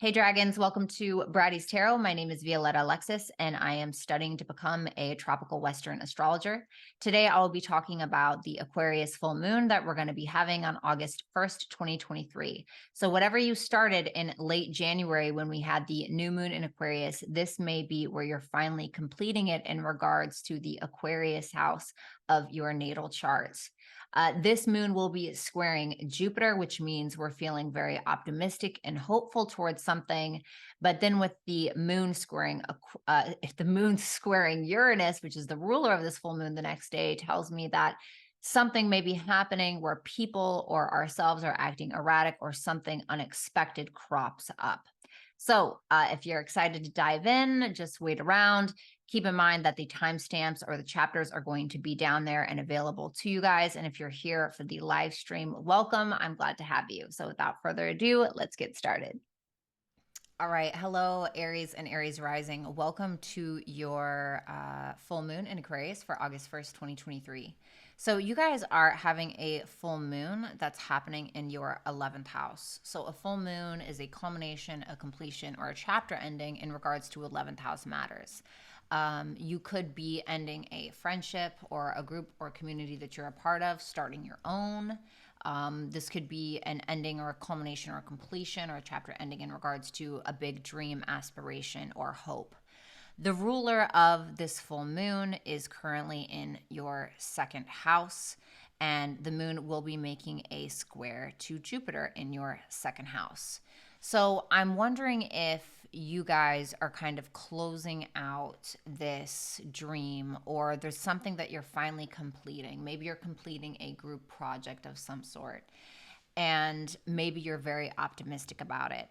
Hey Dragons, welcome to Bratty Tarot. My name is Violetta Alexis, and I am studying to become a tropical Western astrologer. Today, I will be talking about the Aquarius full moon that we're going to be having on August 1st, 2023. So whatever you started in late January when we had the new moon in Aquarius, this may be where you're finally completing it in regards to the Aquarius house of your natal charts. This moon will be squaring Jupiter, which means we're feeling very optimistic and hopeful towards something. But then with the moon squaring, if the moon's squaring Uranus, which is the ruler of this full moon the next day, tells me that something may be happening where people or ourselves are acting erratic or something unexpected crops up. So if you're excited to dive in, just wait around. Keep in mind that the timestamps or the chapters are going to be down there and available to you guys. And if you're here for the live stream, welcome. I'm glad to have you. So without further ado, let's get started. All right. Hello, Aries and Aries rising. Welcome to your full moon in Aquarius for August 1st, 2023. So you guys are having a full moon that's happening in your 11th house. So a full moon is a culmination, a completion, or a chapter ending in regards to 11th house matters. You could be ending a friendship or a group or community that you're a part of, starting your own. This could be an ending or a culmination or a completion or a chapter ending in regards to a big dream, aspiration, or hope. The ruler of this full moon is currently in your second house, and the moon will be making a square to Jupiter in your second house. So I'm wondering if you guys are kind of closing out this dream, or there's something that you're finally completing. Maybe you're completing a group project of some sort, and maybe you're very optimistic about it.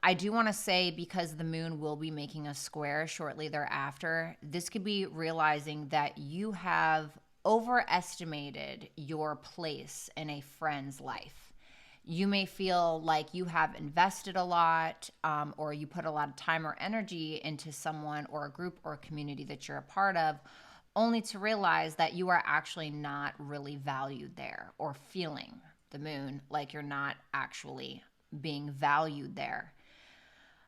I do want to say, because the moon will be making a square shortly thereafter, this could be realizing that you have overestimated your place in a friend's life. You may feel like you have invested a lot, or you put a lot of time or energy into someone or a group or a community that you're a part of, only to realize that you are actually not really valued there, or feeling the moon like you're not actually being valued there.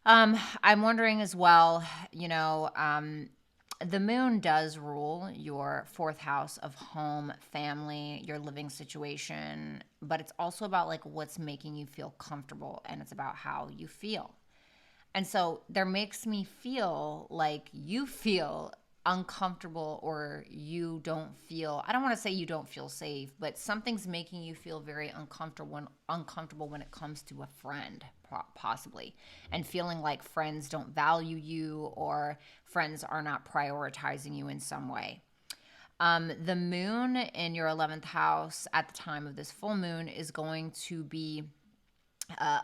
I'm wondering as well, the moon does rule your fourth house of home, family, your living situation, but it's also about like what's making you feel comfortable, and it's about how you feel. And so there makes me feel like you feel uncomfortable, or you don't feel, I don't want to say you don't feel safe, but something's making you feel very uncomfortable when it comes to a friend, possibly, and feeling like friends don't value you, or friends are not prioritizing you in some way. The moon in your 11th house at the time of this full moon is going to be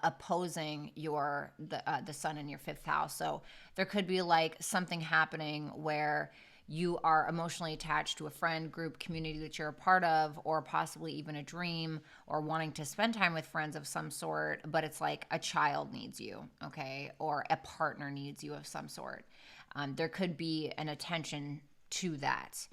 opposing the sun in your fifth house. So there could be like something happening where you are emotionally attached to a friend group, community that you're a part of, or possibly even a dream, or wanting to spend time with friends of some sort, but it's like a child needs you, okay, or a partner needs you of some sort. There could be an attention to that.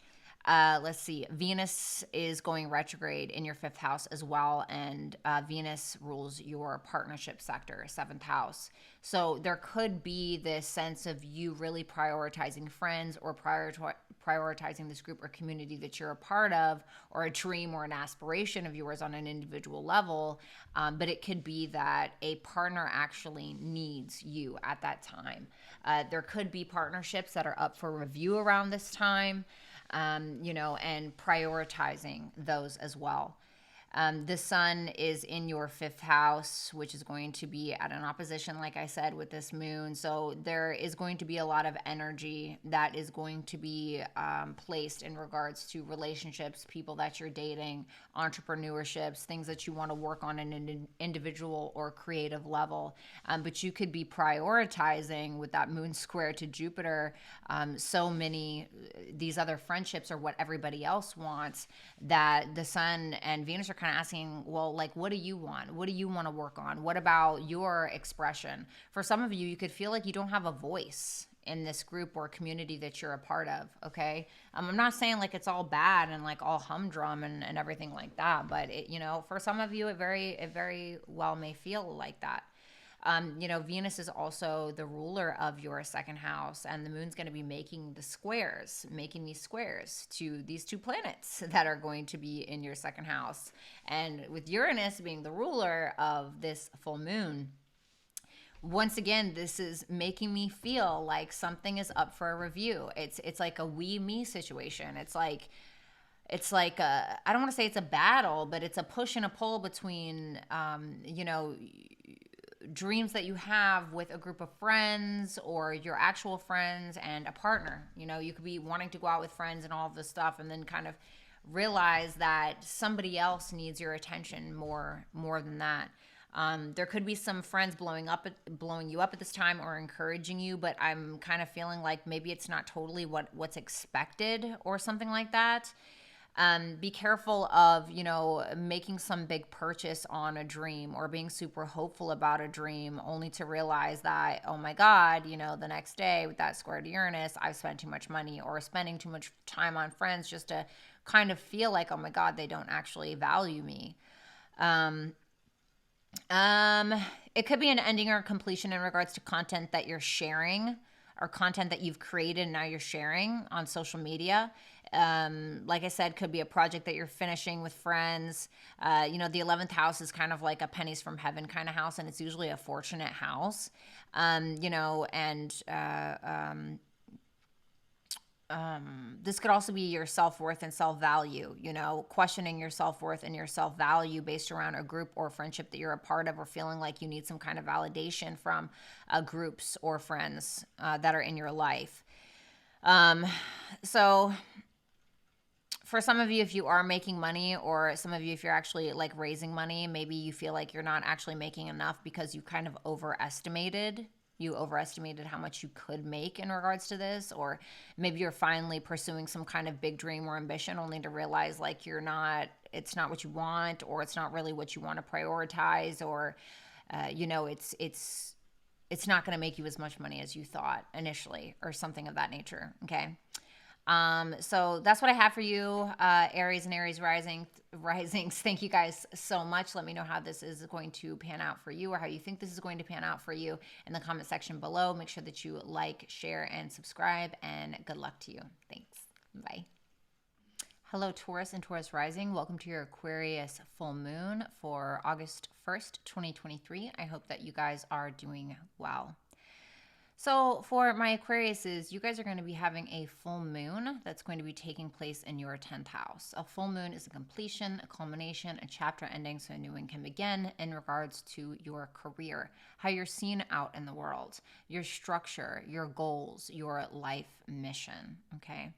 Let's see. Venus is going retrograde in your fifth house as well, and Venus rules your partnership sector, seventh house. So there could be this sense of you really prioritizing friends, or prioritizing this group or community that you're a part of, or a dream or an aspiration of yours on an individual level. But it could be that a partner actually needs you at that time. There could be partnerships that are up for review around this time. And prioritizing those as well. The sun is in your fifth house, which is going to be at an opposition, like I said, with this moon. So there is going to be a lot of energy that is going to be placed in regards to relationships, people that you're dating, entrepreneurships, things that you want to work on an individual or creative level. But you could be prioritizing with that moon square to Jupiter so many these other friendships, or what everybody else wants, that the sun and Venus are kind of asking, well, like, what do you want? What do you want to work on? What about your expression? For some of you, you could feel like you don't have a voice in this group or community that you're a part of, okay? I'm not saying like it's all bad and like all humdrum and everything like that, but for some of you, it very well may feel like that. Venus is also the ruler of your second house, and the moon's going to be making these squares to these two planets that are going to be in your second house. And with Uranus being the ruler of this full moon, once again, this is making me feel like something is up for a review. It's like a we me situation. It's like I don't want to say it's a battle, but it's a push and a pull between dreams that you have with a group of friends or your actual friends and a partner. You could be wanting to go out with friends and all of this stuff, and then kind of realize that somebody else needs your attention more than that. There could be some friends blowing you up at this time or encouraging you, but I'm kind of feeling like maybe it's not totally what's expected or something like that. Be careful of, making some big purchase on a dream or being super hopeful about a dream only to realize that, oh my God, the next day with that square to Uranus, I've spent too much money or spending too much time on friends just to kind of feel like, oh my God, they don't actually value me. It could be an ending or completion in regards to content that you're sharing or content that you've created and now you're sharing on social media. Like I said, could be a project that you're finishing with friends. The 11th house is kind of like a pennies from heaven kind of house, and it's usually a fortunate house. This could also be your self-worth and self-value, questioning your self-worth and your self-value based around a group or friendship that you're a part of, or feeling like you need some kind of validation from groups or friends that are in your life. So for some of you, if you are making money, or some of you, if you're actually like raising money, maybe you feel like you're not actually making enough because you kind of overestimated how much you could make in regards to this. Or maybe you're finally pursuing some kind of big dream or ambition only to realize like it's not what you want, or it's not really what you want to prioritize, or it's not going to make you as much money as you thought initially, or something of that nature. Okay. So that's what I have for you, Aries and Aries risings. Thank you guys so much. Let me know how this is going to pan out for you, or how you think this is going to pan out for you in the comment section below. Make sure that you like, share, and subscribe, and good luck to you. Thanks. Bye. Hello, Taurus and Taurus rising. Welcome to your Aquarius full moon for August 1st, 2023. I hope that you guys are doing well. So for my Aquariuses, you guys are going to be having a full moon that's going to be taking place in your 10th house. A full moon is a completion, a culmination, a chapter ending, so a new one can begin in regards to your career, how you're seen out in the world, your structure, your goals, your life mission, okay?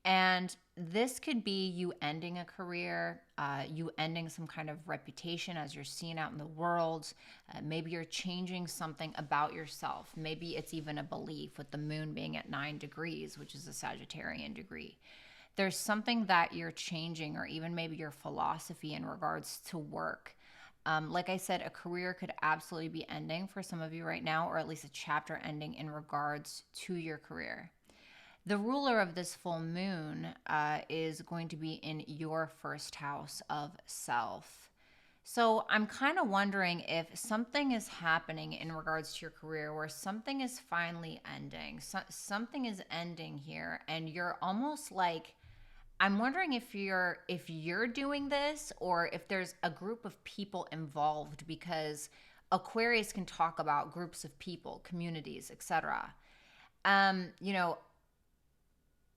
And this could be you ending a career, you ending some kind of reputation as you're seen out in the world. Maybe you're changing something about yourself. Maybe it's even a belief, with the moon being at 9 degrees, which is a Sagittarian degree. There's something that you're changing, or even maybe your philosophy in regards to work. Like I said, a career could absolutely be ending for some of you right now, or at least a chapter ending in regards to your career. The ruler of this full moon is going to be in your first house of self. So I'm kind of wondering if something is happening in regards to your career where something is finally ending. Something is ending here, and you're almost like, I'm wondering if you're doing this, or if there's a group of people involved, because Aquarius can talk about groups of people, communities, etc.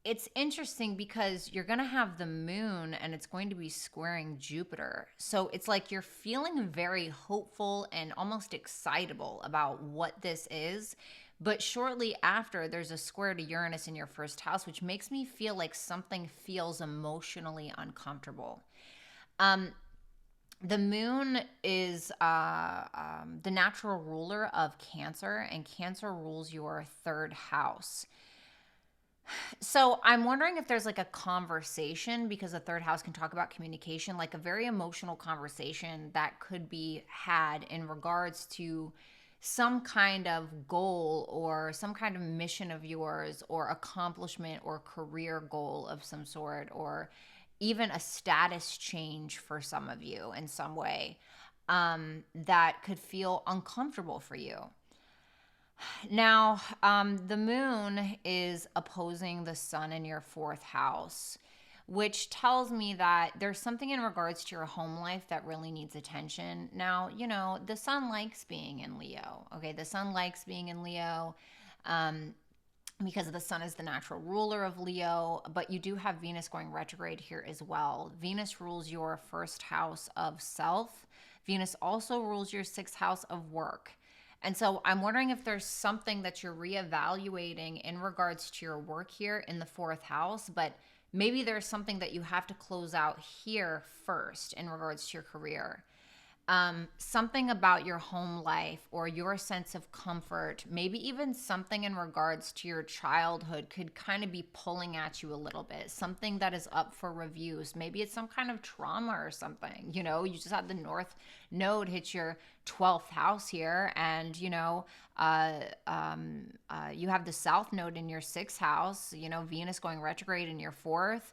It's interesting because you're going to have the moon, and it's going to be squaring Jupiter. So it's like you're feeling very hopeful and almost excitable about what this is. But shortly after, there's a square to Uranus in your first house, which makes me feel like something feels emotionally uncomfortable. The moon is the natural ruler of Cancer, and Cancer rules your third house. So I'm wondering if there's like a conversation, because the third house can talk about communication, like a very emotional conversation that could be had in regards to some kind of goal or some kind of mission of yours, or accomplishment or career goal of some sort, or even a status change for some of you in some way. that could feel uncomfortable for you. Now, the moon is opposing the sun in your fourth house, which tells me that there's something in regards to your home life that really needs attention. Now, the sun likes being in Leo. Okay, the sun likes being in Leo. Because the sun is the natural ruler of Leo, but you do have Venus going retrograde here as well. Venus rules your first house of self. Venus also rules your sixth house of work. And so I'm wondering if there's something that you're reevaluating in regards to your work here in the fourth house, but maybe there's something that you have to close out here first in regards to your career. Something about your home life or your sense of comfort, maybe even something in regards to your childhood could kind of be pulling at you a little bit. Something that is up for reviews. Maybe it's some kind of trauma or something. You just had the North Node hit your 12th house here, and you have the South Node in your sixth house. Venus going retrograde in your fourth.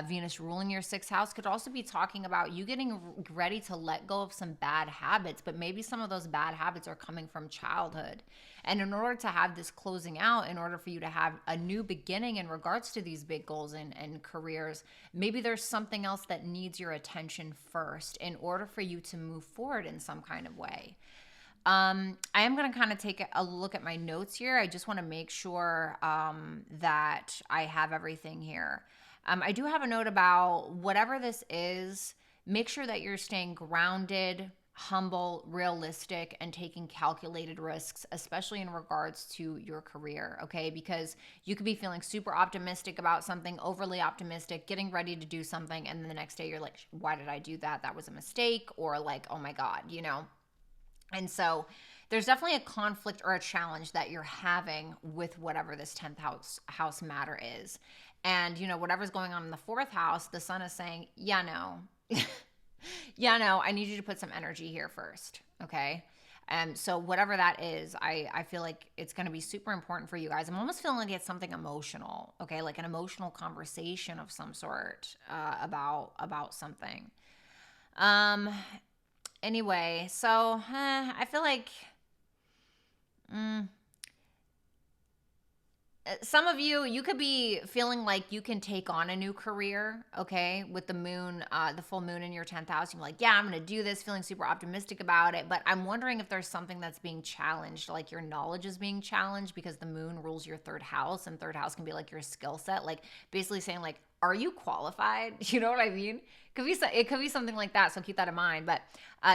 Venus ruling your sixth house could also be talking about you getting ready to let go of some bad habits, but maybe some of those bad habits are coming from childhood. And in order to have this closing out, in order for you to have a new beginning in regards to these big goals and careers, maybe there's something else that needs your attention first in order for you to move forward in some kind of way. I am going to kind of take a look at my notes here. I just want to make sure that I have everything here. I do have a note about whatever this is, make sure that you're staying grounded, humble, realistic, and taking calculated risks, especially in regards to your career, okay? Because you could be feeling super optimistic about something, overly optimistic, getting ready to do something, and then the next day you're like, why did I do that? That was a mistake, or like, oh my God, And so there's definitely a conflict or a challenge that you're having with whatever this 10th house matter is. And, whatever's going on in the fourth house, the sun is saying, yeah, no. Yeah, no, I need you to put some energy here first, okay? And so whatever that is, I feel like it's going to be super important for you guys. I'm almost feeling like it's something emotional, okay? Like an emotional conversation of some sort about something. Anyway, so I feel like some of you could be feeling like you can take on a new career, okay, with the moon, the full moon in your 10th house. You're like, yeah, I'm going to do this, feeling super optimistic about it. But I'm wondering if there's something that's being challenged, like your knowledge is being challenged because the moon rules your third house, and third house can be like your skill set, like basically saying like, are you qualified? You know what I mean? It could be something like that, so keep that in mind. But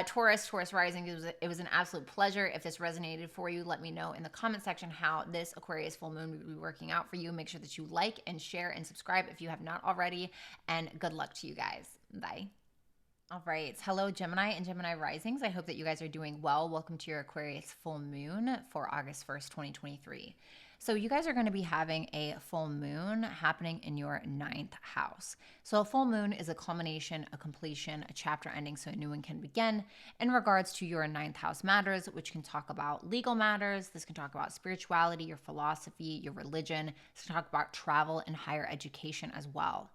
Taurus rising, it was an absolute pleasure. If this resonated for you, let me know in the comment section how this Aquarius full moon will be working out for you. Make sure that you like and share and subscribe if you have not already. And good luck to you guys. Bye. All right. Hello, Gemini and Gemini risings. I hope that you guys are doing well. Welcome to your Aquarius full moon for August 1st, 2023. So you guys are going to be having a full moon happening in your 9th house. So a full moon is a culmination, a completion, a chapter ending, so a new one can begin in regards to your 9th house matters, which can talk about legal matters. This can talk about spirituality, your philosophy, your religion. This can talk about travel and higher education as well.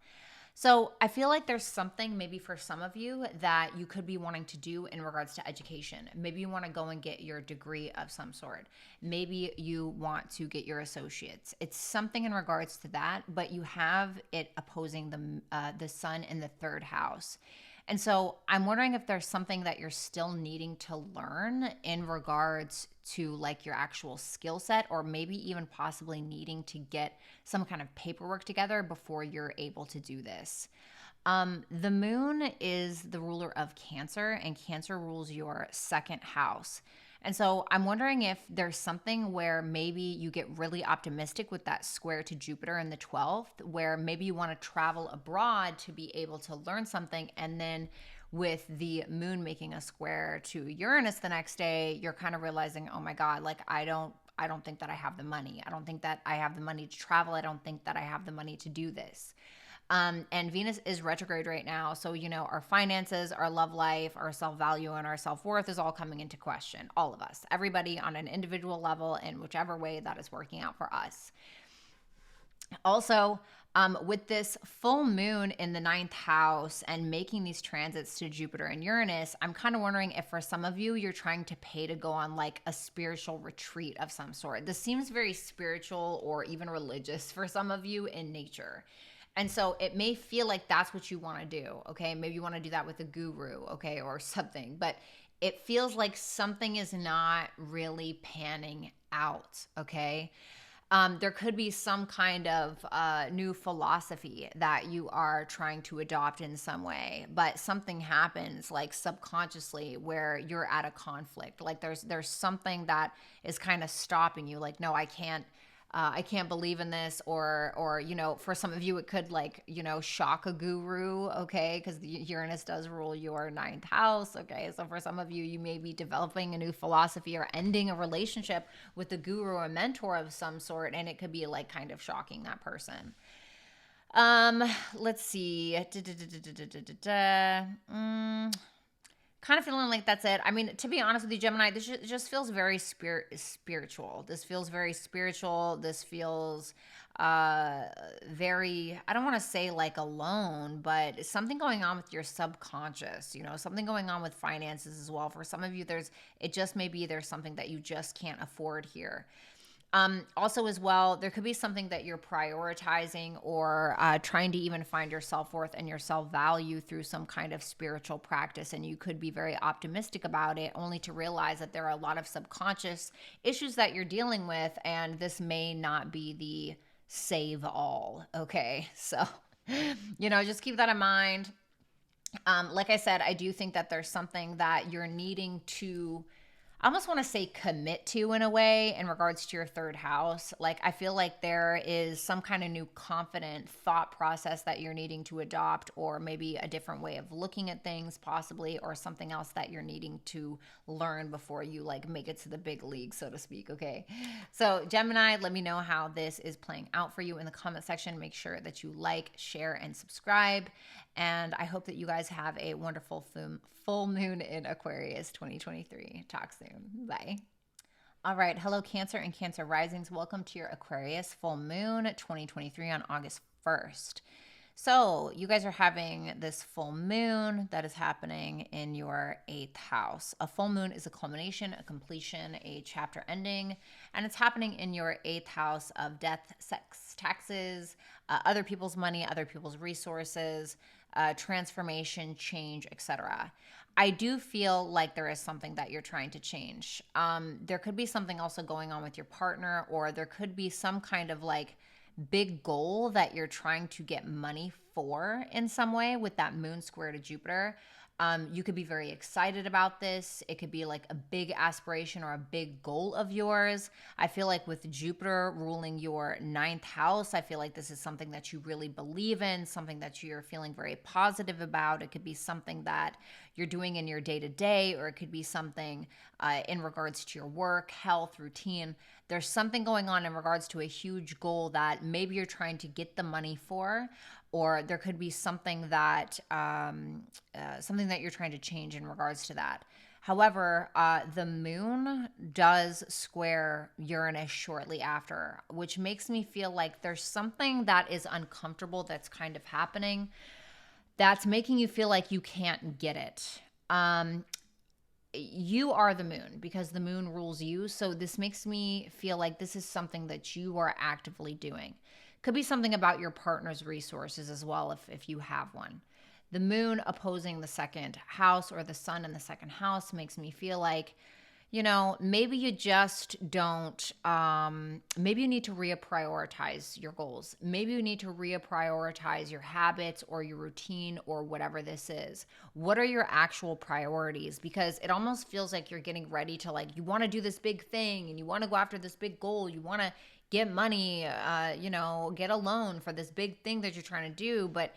So I feel like there's something maybe for some of you that you could be wanting to do in regards to education. Maybe you want to go and get your degree of some sort. Maybe you want to get your associates. It's something in regards to that, but you have it opposing the sun in the third house. And so I'm wondering if there's something that you're still needing to learn in regards to like your actual skill set, or maybe even possibly needing to get some kind of paperwork together before you're able to do this. The moon is the ruler of Cancer, and Cancer rules your second house. And so I'm wondering if there's something where maybe you get really optimistic with that square to Jupiter in the 12th, where maybe you want to travel abroad to be able to learn something. And then with the moon making a square to Uranus the next day, you're kind of realizing, oh my God, like I don't think that I have the money. I don't think that I have the money to travel. I don't think that I have the money to do this. And Venus is retrograde right now. So, our finances, our love life, our self-value, and our self-worth is all coming into question. All of us, everybody on an individual level in whichever way that is working out for us. Also, With this full moon in the ninth house and making these transits to Jupiter and Uranus, I'm kind of wondering if for some of you, you're trying to pay to go on like a spiritual retreat of some sort. This seems very spiritual or even religious for some of you in nature. And so it may feel like that's what you want to do. Okay. Maybe you want to do that with a guru. Okay. Or something, but it feels like something is not really panning out. Okay. There could be some kind of new philosophy that you are trying to adopt in some way, but something happens like subconsciously where you're at a conflict. Like there's something that is kind of stopping you. Like, no, I can't believe in this, or for some of you it could shock a guru, okay, because Uranus does rule your ninth house, okay. So for some of you, you may be developing a new philosophy or ending a relationship with a guru or mentor of some sort, and it could be like kind of shocking that person. Let's see. Kind of feeling like that's it. I mean, to be honest with you, Gemini, this just feels very spiritual. This feels very spiritual. This feels very, I don't want to say like alone, but something going on with your subconscious, something going on with finances as well. For some of you, there's something that you just can't afford here. Also, as well, there could be something that you're prioritizing or trying to even find your self-worth and your self-value through some kind of spiritual practice. And you could be very optimistic about it, only to realize that there are a lot of subconscious issues that you're dealing with. And this may not be the save all. Okay. So, just keep that in mind. Like I said, I do think that there's something that you're needing to, I almost want to say commit to in a way in regards to your third house. Like, I feel like there is some kind of new confident thought process that you're needing to adopt, or maybe a different way of looking at things possibly, or something else that you're needing to learn before you like make it to the big league, so to speak. Okay. So Gemini, let me know how this is playing out for you in the comment section. Make sure that you like, share, and subscribe. And I hope that you guys have a wonderful full moon in Aquarius 2023. Talk soon. Bye. All right. Hello, Cancer and Cancer risings. Welcome to your Aquarius full moon 2023 on August 1st. So you guys are having this full moon that is happening in your 8th house. A full moon is a culmination, a completion, a chapter ending, and it's happening in your 8th house of death, sex, taxes, other people's money, other people's resources, transformation, change, etc. I do feel like there is something that you're trying to change. There could be something also going on with your partner, or there could be some kind of like big goal that you're trying to get money for in some way with that moon square to Jupiter. You could be very excited about this. It could be like a big aspiration or a big goal of yours. I feel like with Jupiter ruling your 9th house, I feel like this is something that you really believe in, something that you're feeling very positive about. It could be something that you're doing in your day-to-day, or it could be something in regards to your work, health, routine. There's something going on in regards to a huge goal that maybe you're trying to get the money for, or there could be something that you're trying to change in regards to that. However, the moon does square Uranus shortly after, which makes me feel like there's something that is uncomfortable that's kind of happening that's making you feel like you can't get it. You are the moon because the moon rules you. So this makes me feel like this is something that you are actively doing. Could be something about your partner's resources as well, if you have one. The moon opposing the 2nd house, or the sun in the 2nd house, makes me feel like, maybe you just don't, maybe you need to reprioritize your goals. Maybe you need to reprioritize your habits or your routine or whatever this is. What are your actual priorities? Because it almost feels like you're getting ready to you want to do this big thing and you want to go after this big goal. You want to get money, get a loan for this big thing that you're trying to do. But,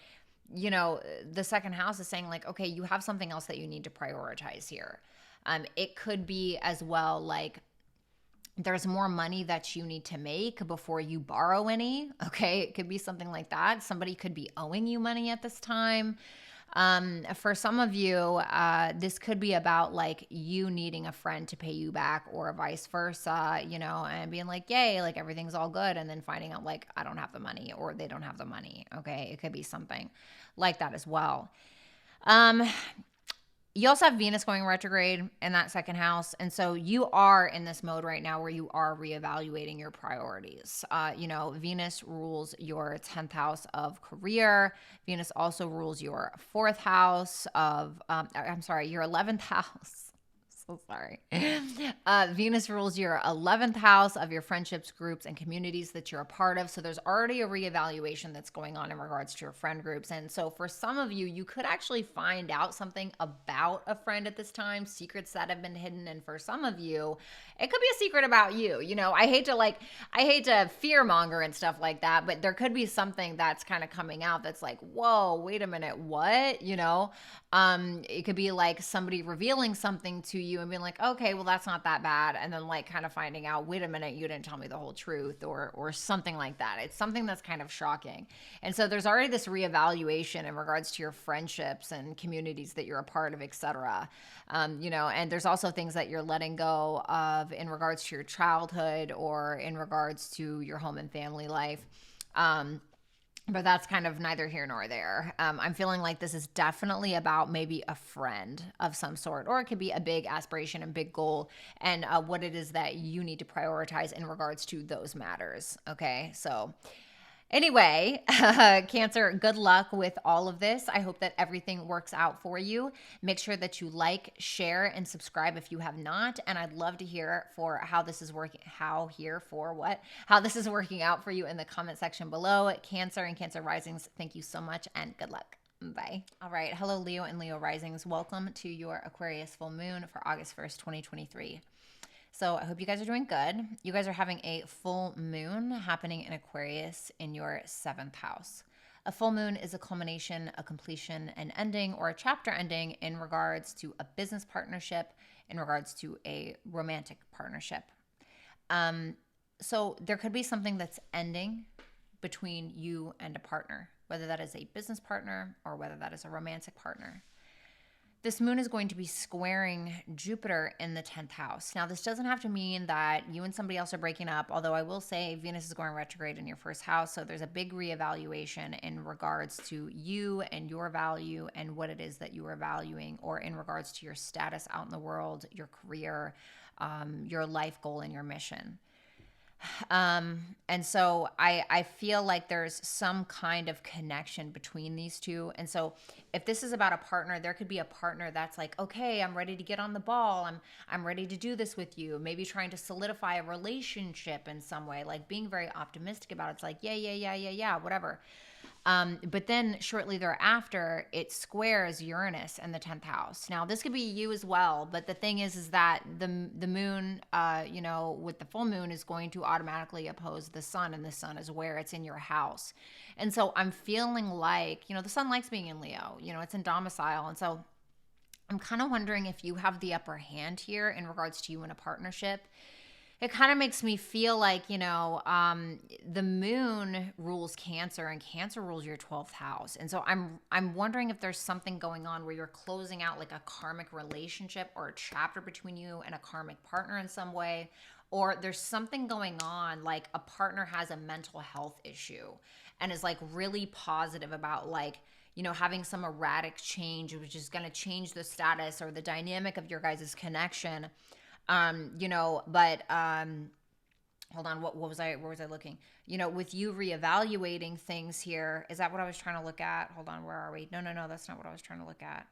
the 2nd house is saying okay, you have something else that you need to prioritize here. It could be as well there's more money that you need to make before you borrow any. Okay. It could be something like that. Somebody could be owing you money at this time. For some of you, this could be about like you needing a friend to pay you back or vice versa, you know, and being like, yay, like everything's all good. And then finding out like, I don't have the money or they don't have the money. Okay. It could be something like that as well. You also have Venus going retrograde in that second house. And so you are in this mode right now where you are reevaluating your priorities. You know, Venus rules your 10th house of career. Venus also rules your fourth house of, your 11th house. So sorry. Venus rules your 11th house of your friendships, groups, and communities that you're a part of. So there's already a reevaluation that's going on in regards to your friend groups. And so for some of you, you could actually find out something about a friend at this time, secrets that have been hidden. And for some of you, it could be a secret about you. You know, I hate to fear monger and stuff like that, but there could be something that's kind of coming out that's like, whoa, wait a minute, what? You know, it could be like somebody revealing something to you and being like, okay, well, that's not that bad. And then like kind of finding out, wait a minute, you didn't tell me the whole truth or something like that. It's something that's kind of shocking. And so there's already this reevaluation in regards to your friendships and communities that you're a part of, etc. You know, and there's also things that you're letting go of in regards to your childhood or in regards to your home and family life. But that's kind of neither here nor there. I'm feeling like this is definitely about maybe a friend of some sort, or it could be a big aspiration and big goal and what it is that you need to prioritize in regards to those matters. Okay, so anyway, Cancer, good luck with all of this. I hope that everything works out for you. Make sure that you like, share, and subscribe if you have not. And I'd love to hear for how this is working, how this is working out for you in the comment section below. Cancer and Cancer risings, thank you so much and good luck. Bye. All right. Hello, Leo and Leo risings. Welcome to your Aquarius full moon for August 1st, 2023. So I hope you guys are doing good. You guys are having a full moon happening in Aquarius in your 7th house. A full moon is a culmination, a completion, an ending, or a chapter ending in regards to a business partnership, in regards to a romantic partnership. So there could be something that's ending between you and a partner, whether that is a business partner or whether that is a romantic partner. This moon is going to be squaring Jupiter in the 10th house. Now, this doesn't have to mean that you and somebody else are breaking up, although I will say Venus is going retrograde in your first house. So there's a big reevaluation in regards to you and your value and what it is that you are valuing, or in regards to your status out in the world, your career, your life goal, and your mission. And so I feel like there's some kind of connection between these two. And so if this is about a partner, there could be a partner that's like, okay, I'm ready to get on the ball. I'm ready to do this with you. Maybe trying to solidify a relationship in some way, like being very optimistic about it. It's like, yeah, whatever. But then shortly thereafter, it squares Uranus in the 10th house. Now, this could be you as well, but the thing is that the moon, you know, with the full moon is going to automatically oppose the sun, and the sun is where it's in your house. And so I'm feeling like, you know, the sun likes being in Leo, you know, it's in domicile. And so I'm kind of wondering if you have the upper hand here in regards to you in a partnership. It kind of makes me feel like, you know, the moon rules Cancer and Cancer rules your 12th house. And so I'm wondering if there's something going on where you're closing out like a karmic relationship or a chapter between you and a karmic partner in some way, or there's something going on like a partner has a mental health issue and is like really positive about like, you know, having some erratic change, which is going to change the status or the dynamic of your guys' connection. You know, but hold on, where was I looking? You know, with you reevaluating things here, is that what I was trying to look at? Hold on, where are we? No, that's not what I was trying to look at.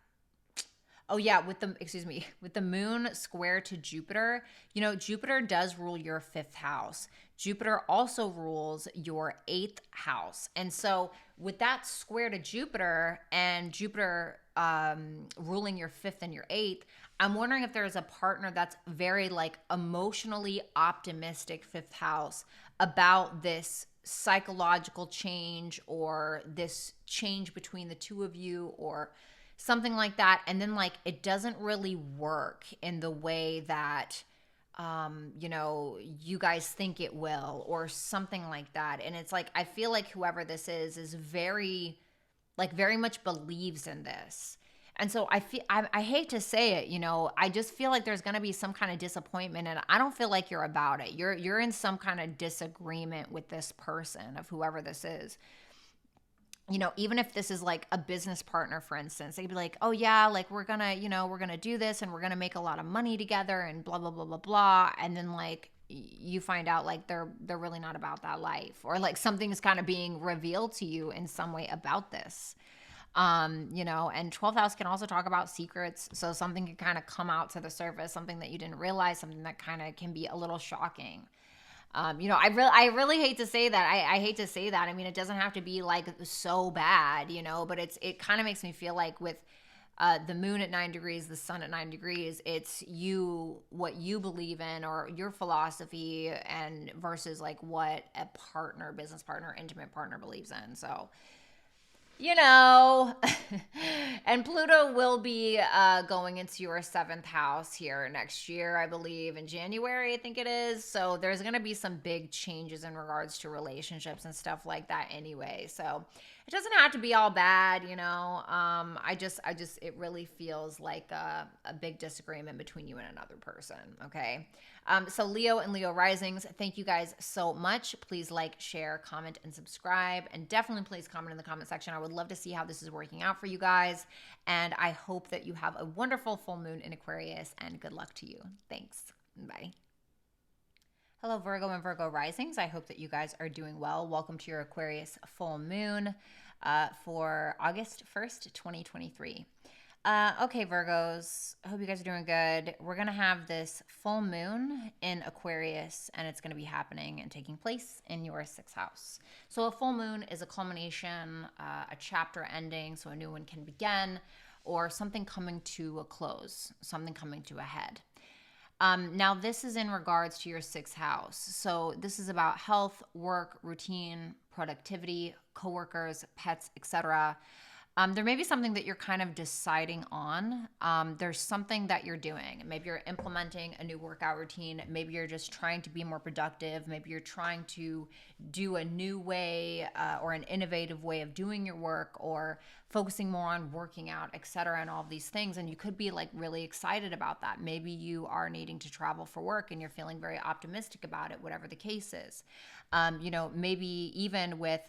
Oh yeah, with the moon square to Jupiter, you know, Jupiter does rule your 5th house. Jupiter also rules your 8th house. And so with that square to Jupiter and Jupiter ruling your 5th and your 8th, I'm wondering if there's a partner that's very like emotionally optimistic 5th house about this psychological change or this change between the two of you or something like that. And then like it doesn't really work in the way that you know, you guys think it will or something like that. And it's like, I feel like whoever this is very like very much believes in this. And so I hate to say it, you know, I just feel like there's going to be some kind of disappointment, and I don't feel like you're about it. You're in some kind of disagreement with this person, of whoever this is. You know, even if this is like a business partner, for instance, they could be like, oh yeah, like we're gonna, you know, we're gonna do this and we're gonna make a lot of money together and blah blah blah blah blah. And then like you find out like they're really not about that life, or like something's kind of being revealed to you in some way about this. You know, and 12th house can also talk about secrets. So something can kind of come out to the surface, something that you didn't realize, something that kind of can be a little shocking. You know, I really hate to say that. I hate to say that. I mean, it doesn't have to be like so bad, you know, but it kind of makes me feel like with the moon at 9 degrees, the sun at 9 degrees, it's you, what you believe in or your philosophy, and versus like what a partner, business partner, intimate partner believes in. So, you know, and Pluto will be going into your 7th house here next year, I believe, in January, I think it is. So there's going to be some big changes in regards to relationships and stuff like that anyway. So it doesn't have to be all bad, you know. It really feels like a big disagreement between you and another person, okay? So Leo and Leo risings, thank you guys so much. Please like, share, comment, and subscribe. And definitely please comment in the comment section. I would love to see how this is working out for you guys. And I hope that you have a wonderful full moon in Aquarius, and good luck to you. Thanks. Bye. Hello, Virgo and Virgo risings. I hope that you guys are doing well. Welcome to your Aquarius full moon for August 1st, 2023. Okay, Virgos, I hope you guys are doing good. We're going to have this full moon in Aquarius, and it's going to be happening and taking place in your 6th house. So a full moon is a culmination, a chapter ending, so a new one can begin, or something coming to a close, something coming to a head. Now, this is in regards to your 6th house. So this is about health, work, routine, productivity, coworkers, pets, etc. There may be something that you're kind of deciding on. There's something that you're doing. Maybe you're implementing a new workout routine. Maybe you're just trying to be more productive. Maybe you're trying to do a new way or an innovative way of doing your work, or focusing more on working out, etc., and all of these things. And you could be like really excited about that. Maybe you are needing to travel for work and you're feeling very optimistic about it, whatever the case is. You know, maybe even with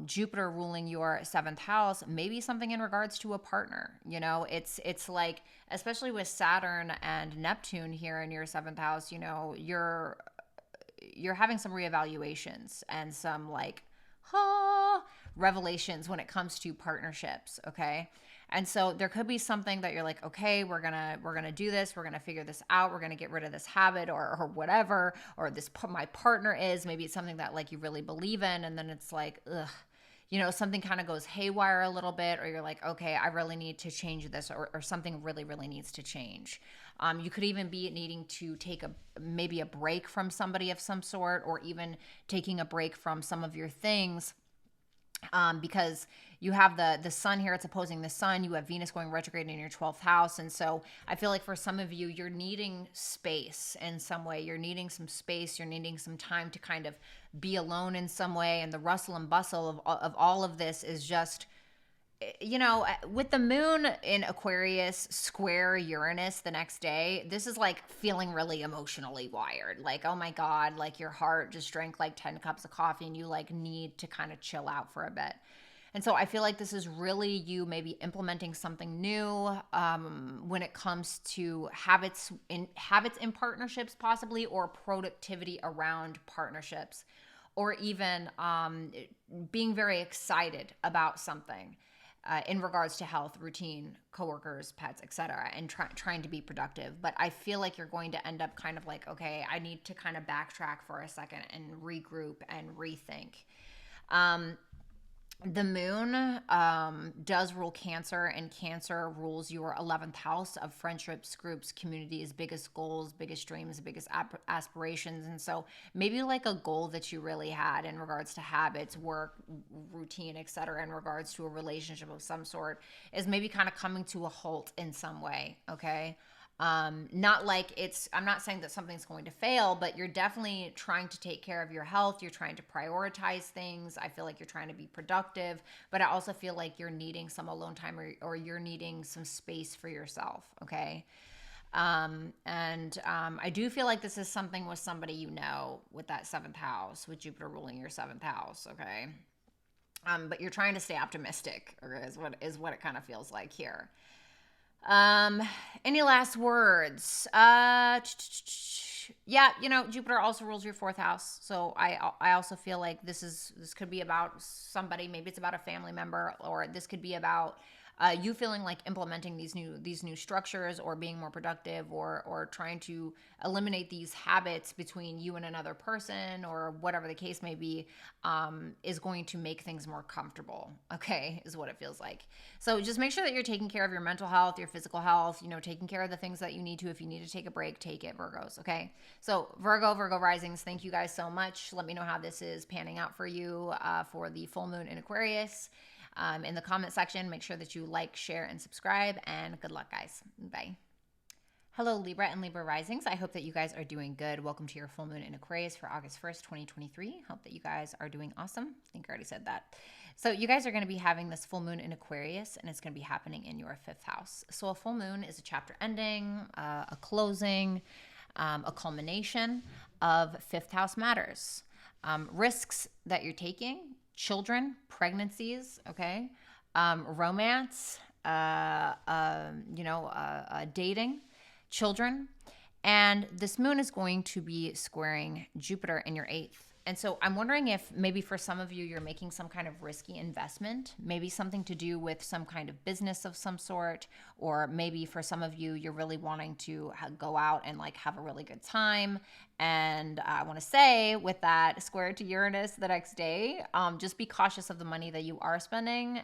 Jupiter ruling your 7th house, maybe something in regards to a partner. You know, it's like, especially with Saturn and Neptune here in your 7th house, you know, you're having some reevaluations and some like revelations when it comes to partnerships, okay? And so there could be something that you're like, okay, we're gonna do this, we're gonna figure this out, we're gonna get rid of this habit or whatever, or this my partner is, maybe it's something that like you really believe in, and then it's like, ugh, you know, something kind of goes haywire a little bit, or you're like, okay, I really need to change this, or something really, really needs to change. You could even be needing to take maybe a break from somebody of some sort, or even taking a break from some of your things, because you have the sun here, it's opposing the sun. You have Venus going retrograde in your 12th house. And so I feel like for some of you, you're needing space in some way. You're needing some space. You're needing some time to kind of be alone in some way. And the rustle and bustle of all of this is just, you know, with the moon in Aquarius square Uranus the next day, this is like feeling really emotionally wired. Like, oh my God, like your heart just drank like 10 cups of coffee and you like need to kind of chill out for a bit. And so I feel like this is really you maybe implementing something new when it comes to habits in partnerships possibly, or productivity around partnerships, or even being very excited about something. In regards to health, routine, coworkers, pets, etc., and trying to be productive. But I feel like you're going to end up kind of like, okay, I need to kind of backtrack for a second and regroup and rethink. The moon does rule Cancer, and Cancer rules your 11th house of friendships, groups, communities, biggest goals, biggest dreams, biggest aspirations. And so maybe like a goal that you really had in regards to habits, work, routine, etc., in regards to a relationship of some sort, is maybe kind of coming to a halt in some way, okay? Not like I'm not saying that something's going to fail, but you're definitely trying to take care of your health. You're trying to prioritize things. I feel like you're trying to be productive, but I also feel like you're needing some alone time, or you're needing some space for yourself. Okay. I do feel like this is something with somebody, with that seventh house, with Jupiter ruling your seventh house. Okay. But you're trying to stay optimistic, or is what it kind of feels like here. Any last words? Yeah, Jupiter also rules your fourth house. So I also feel like this could be about somebody, maybe it's about a family member, or this could be about you feeling like implementing these new structures, or being more productive, or trying to eliminate these habits between you and another person, or whatever the case may be, is going to make things more comfortable. Okay, is what it feels like. So just make sure that you're taking care of your mental health, your physical health, taking care of the things that you need to. If you need to take a break, take it, Virgos. Okay. So Virgo risings, thank you guys so much. Let me know how this is panning out for you for the full moon in Aquarius. In the comment section, make sure that you like, share, and subscribe, and good luck, guys. Bye. Hello, Libra and Libra risings. I hope that you guys are doing good. Welcome to your full moon in Aquarius for August 1st, 2023. Hope that you guys are doing awesome. I think I already said that. So you guys are going to be having this full moon in Aquarius, and it's going to be happening in your fifth house. So a full moon is a chapter ending, a closing, a culmination of fifth house matters. Risks that you're taking, children, pregnancies, okay, romance, dating, children. And this moon is going to be squaring Jupiter in your eighth. And so I'm wondering if maybe for some of you, you're making some kind of risky investment, maybe something to do with some kind of business of some sort, or maybe for some of you, you're really wanting to go out and like have a really good time. And I want to say, with that square to Uranus the next day, just be cautious of the money that you are spending.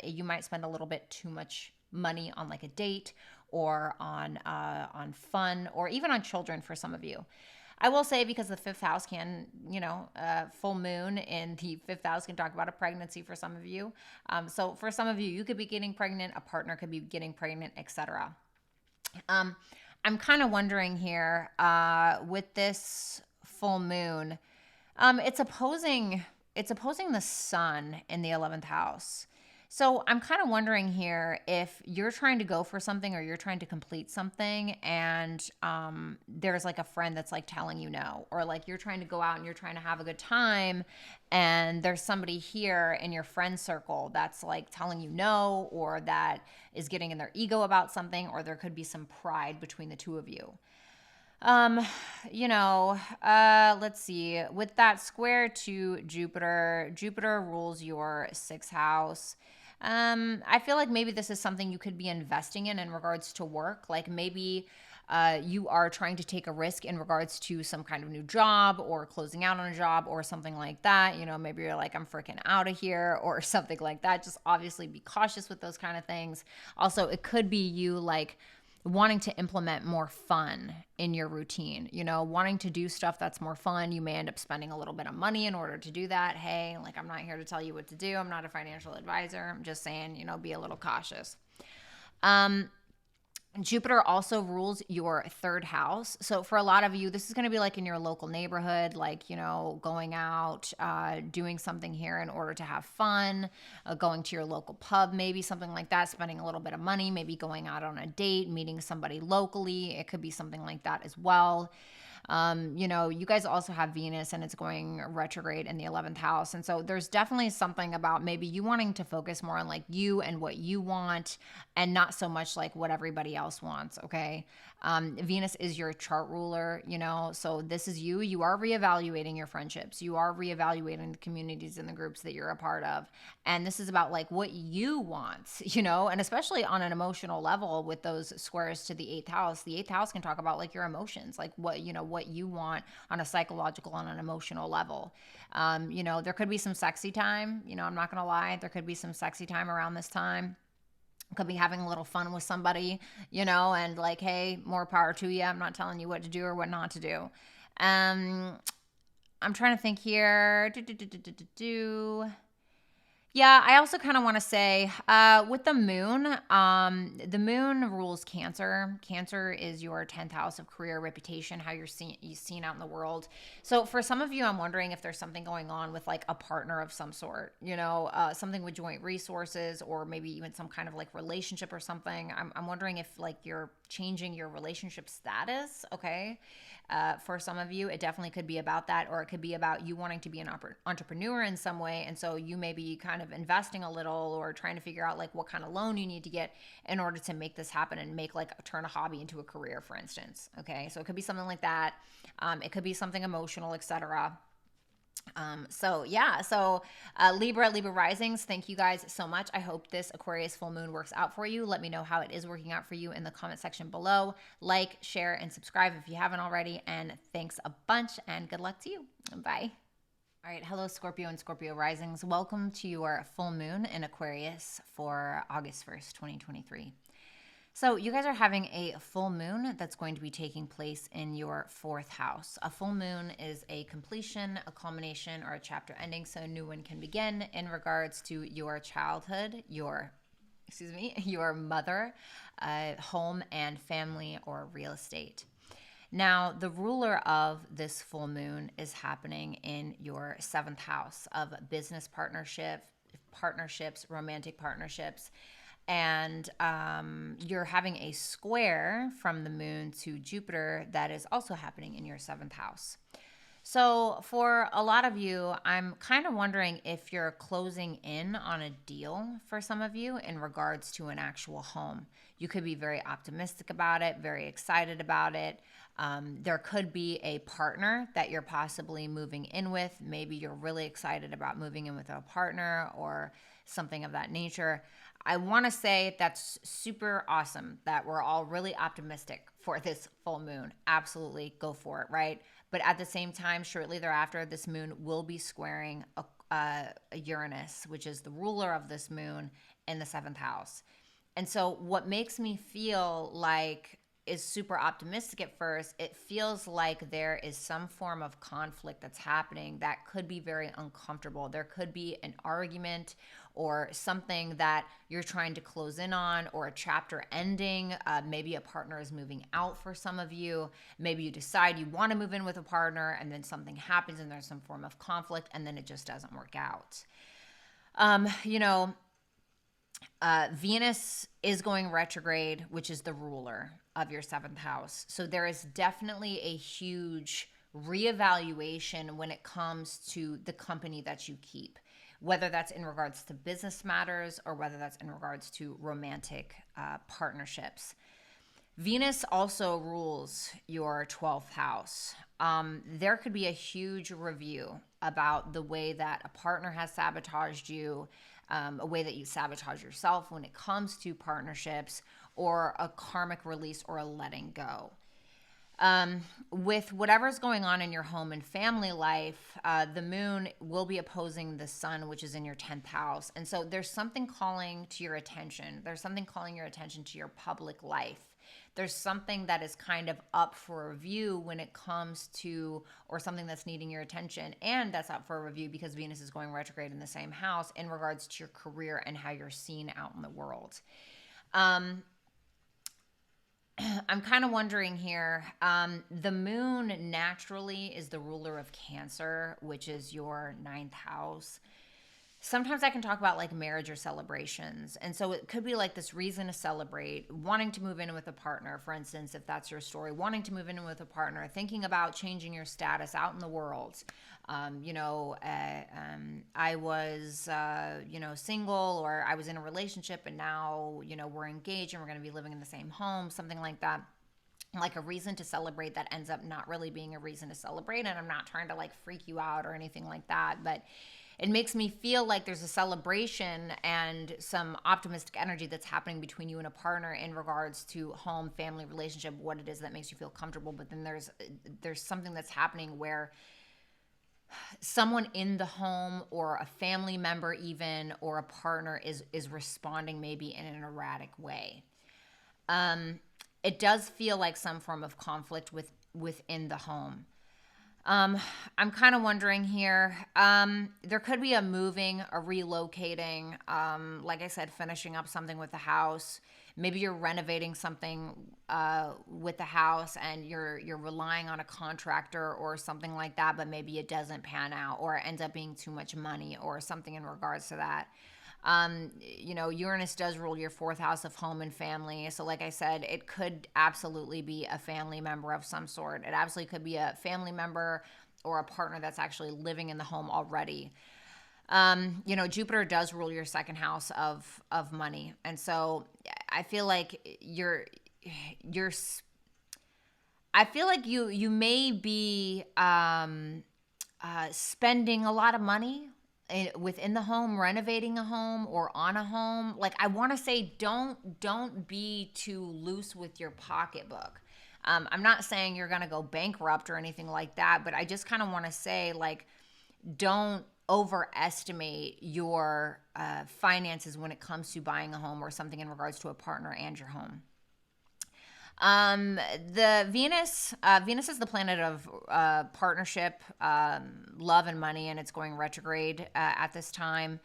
You might spend a little bit too much money on like a date, or on fun, or even on children for some of you. I will say, because the fifth house can, full moon in the fifth house can talk about a pregnancy for some of you. So for some of you, you could be getting pregnant, a partner could be getting pregnant, etc. I'm kind of wondering here, with this full moon, it's opposing the sun in the 11th house. So I'm kind of wondering here, if you're trying to go for something, or you're trying to complete something, and there's like a friend that's like telling you no, or like you're trying to go out and you're trying to have a good time, and there's somebody here in your friend circle that's like telling you no, or that is getting in their ego about something, or there could be some pride between the two of you. Let's see. With that square to Jupiter rules your sixth house. I feel like maybe this is something you could be investing in regards to work. Like maybe you are trying to take a risk in regards to some kind of new job, or closing out on a job, or something like that. Maybe you're like, I'm freaking out of here, or something like that. Just obviously be cautious with those kind of things. Also, it could be you like wanting to implement more fun in your routine, wanting to do stuff that's more fun. You may end up spending a little bit of money in order to do that. Hey, like, I'm not here to tell you what to do. I'm not a financial advisor. I'm just saying, be a little cautious. Jupiter also rules your third house. So for a lot of you, this is going to be like in your local neighborhood, like, going out, doing something here in order to have fun, going to your local pub, maybe something like that, spending a little bit of money, maybe going out on a date, meeting somebody locally. It could be something like that as well. You guys also have Venus, and it's going retrograde in the 11th house. And so there's definitely something about maybe you wanting to focus more on like you and what you want, and not so much like what everybody else wants. Okay. Venus is your chart ruler, so this is you. You are reevaluating your friendships. You are reevaluating the communities and the groups that you're a part of. And this is about like what you want, and especially on an emotional level with those squares to the eighth house. The eighth house can talk about like your emotions, like what you want on a psychological, on an emotional level. There could be some sexy time, I'm not going to lie. There could be some sexy time around this time. Could be having a little fun with somebody, and like, hey, more power to you. I'm not telling you what to do or what not to do. I'm trying to think here. Yeah, I also kind of want to say with the moon rules Cancer. Cancer is your 10th house of career, reputation, how you're seen out in the world. So for some of you, I'm wondering if there's something going on with like a partner of some sort, something with joint resources or maybe even some kind of like relationship or something. I'm wondering if like you're changing your relationship status, okay? For some of you, it definitely could be about that, or it could be about you wanting to be an entrepreneur in some way. And so you may be kind of investing a little or trying to figure out like what kind of loan you need to get in order to make this happen and make like turn a hobby into a career, for instance. Okay. So it could be something like that. It could be something emotional, etc. Libra risings, thank you guys so much. I hope this Aquarius full moon works out for you. Let me know how it is working out for you in the comment section below. Like, share, and subscribe if you haven't already. And thanks a bunch and good luck to you. Bye. All right. Hello, Scorpio and Scorpio risings. Welcome to your full moon in Aquarius for August 1st, 2023. So you guys are having a full moon that's going to be taking place in your 4th house. A full moon is a completion, a culmination, or a chapter ending, so a new one can begin in regards to your childhood, your mother, home and family, or real estate. Now, the ruler of this full moon is happening in your 7th house of business partnerships, romantic partnerships. And you're having a square from the moon to Jupiter that is also happening in your 7th house. So for a lot of you, I'm kind of wondering if you're closing in on a deal for some of you in regards to an actual home. You could be very optimistic about it, very excited about it. There could be a partner that you're possibly moving in with. Maybe you're really excited about moving in with a partner or something of that nature. I want to say that's super awesome that we're all really optimistic for this full moon. Absolutely go for it, right? But at the same time, shortly thereafter, this moon will be squaring a Uranus, which is the ruler of this moon in the 7th house. And so what makes me feel like is super optimistic at first, it feels like there is some form of conflict that's happening that could be very uncomfortable. There could be an argument or something that you're trying to close in on, or a chapter ending. Maybe a partner is moving out for some of you. Maybe you decide you want to move in with a partner and then something happens and there's some form of conflict and then it just doesn't work out. Venus is going retrograde, which is the ruler of your 7th house. So there is definitely a huge reevaluation when it comes to the company that you keep, whether that's in regards to business matters or whether that's in regards to romantic partnerships. Venus also rules your 12th house. There could be a huge review about the way that a partner has sabotaged you, a way that you sabotage yourself when it comes to partnerships, or a karmic release or a letting go. With whatever's going on in your home and family life, the moon will be opposing the sun, which is in your 10th house. And so there's something calling to your attention. There's something calling your attention to your public life. There's something that is kind of up for review when it comes to, or something that's needing your attention, and that's up for review because Venus is going retrograde in the same house in regards to your career and how you're seen out in the world. I'm kind of wondering here, the moon naturally is the ruler of Cancer, which is your 9th house. Sometimes I can talk about like marriage or celebrations. And so it could be like this reason to celebrate, wanting to move in with a partner, for instance, if that's your story, wanting to move in with a partner, thinking about changing your status out in the world. I was, single, or I was in a relationship and now, we're engaged and we're going to be living in the same home, something like that. Like a reason to celebrate that ends up not really being a reason to celebrate. And I'm not trying to like freak you out or anything like that, but it makes me feel like there's a celebration and some optimistic energy that's happening between you and a partner in regards to home, family, relationship, what it is that makes you feel comfortable. But then there's something that's happening where someone in the home, or a family member even, or a partner is responding maybe in an erratic way. It does feel like some form of conflict within the home. I'm kind of wondering here. There could be a moving, a relocating. Like I said, finishing up something with the house. Maybe you're renovating something with the house, and you're relying on a contractor or something like that. But maybe it doesn't pan out, or it ends up being too much money, or something in regards to that. Uranus does rule your fourth house of home and family. So, like I said, it could absolutely be a family member of some sort. It absolutely could be a family member or a partner that's actually living in the home already. Jupiter does rule your second house of money, and so I feel like you're. I feel like you may be spending a lot of money within the home, renovating a home or on a home. Like, I want to say, don't be too loose with your pocketbook. I'm not saying you're going to go bankrupt or anything like that, but I just kind of want to say, like, don't overestimate your finances when it comes to buying a home or something in regards to a partner and your home. The Venus is the planet of partnership, love, and money, and it's going retrograde at this time.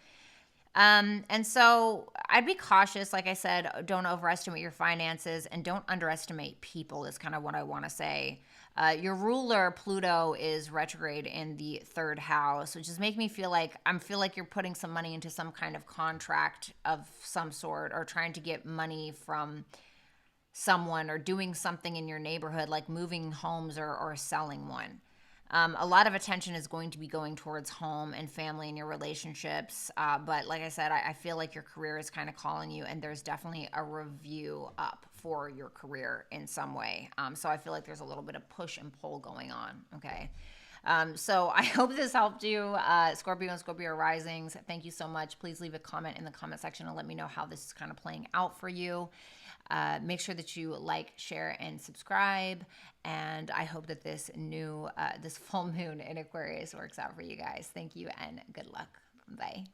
And so I'd be cautious. Like I said, don't overestimate your finances and don't underestimate people, is kind of what I want to say. Your ruler, Pluto, is retrograde in the third house, which is making me feel like you're putting some money into some kind of contract of some sort, or trying to get money from someone, or doing something in your neighborhood, like moving homes or selling one. A lot of attention is going to be going towards home and family and your relationships. But like I said, I feel like your career is kind of calling you, and there's definitely a review up for your career in some way. So I feel like there's a little bit of push and pull going on. Okay. So I hope this helped you, Scorpio and Scorpio risings. Thank you so much. Please leave a comment in the comment section and let me know how this is kind of playing out for you. Make sure that you like, share, and subscribe. And I hope that this full moon in Aquarius works out for you guys. Thank you and good luck. Bye.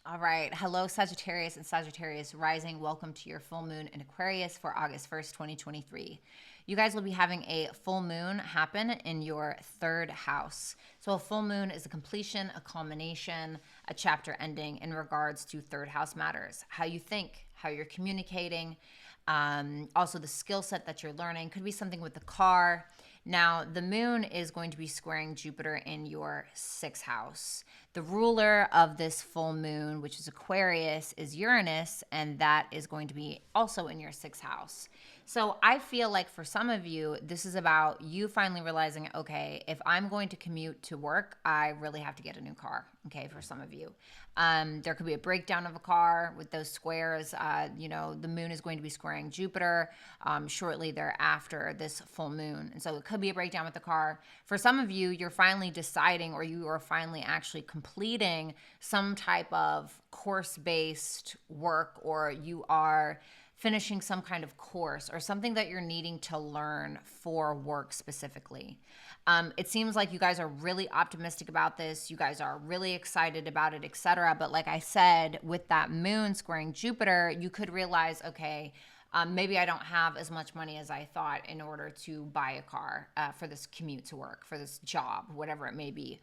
All right. Hello, Sagittarius and Sagittarius rising. Welcome to your full moon in Aquarius for August 1st, 2023. You guys will be having a full moon happen in your third house. So a full moon is a completion, a culmination, a chapter ending in regards to third house matters. How you think, how you're communicating, also the skill set that you're learning. Could be something with the car. Now, the moon is going to be squaring Jupiter in your sixth house. The ruler of this full moon, which is Aquarius, is Uranus, and that is going to be also in your sixth house. So I feel like for some of you, this is about you finally realizing, okay, if I'm going to commute to work, I really have to get a new car. Okay, for some of you. There could be a breakdown of a car with those squares. The moon is going to be squaring Jupiter shortly thereafter this full moon. And so it could be a breakdown with the car. For some of you, you're finally deciding, or you are finally actually completing some type of course-based work, or you are finishing some kind of course or something that you're needing to learn for work specifically. It seems like you guys are really optimistic about this. You guys are really excited about it, etc. But like I said, with that moon squaring Jupiter, you could realize, okay, maybe I don't have as much money as I thought in order to buy a car for this commute to work, for this job, whatever it may be.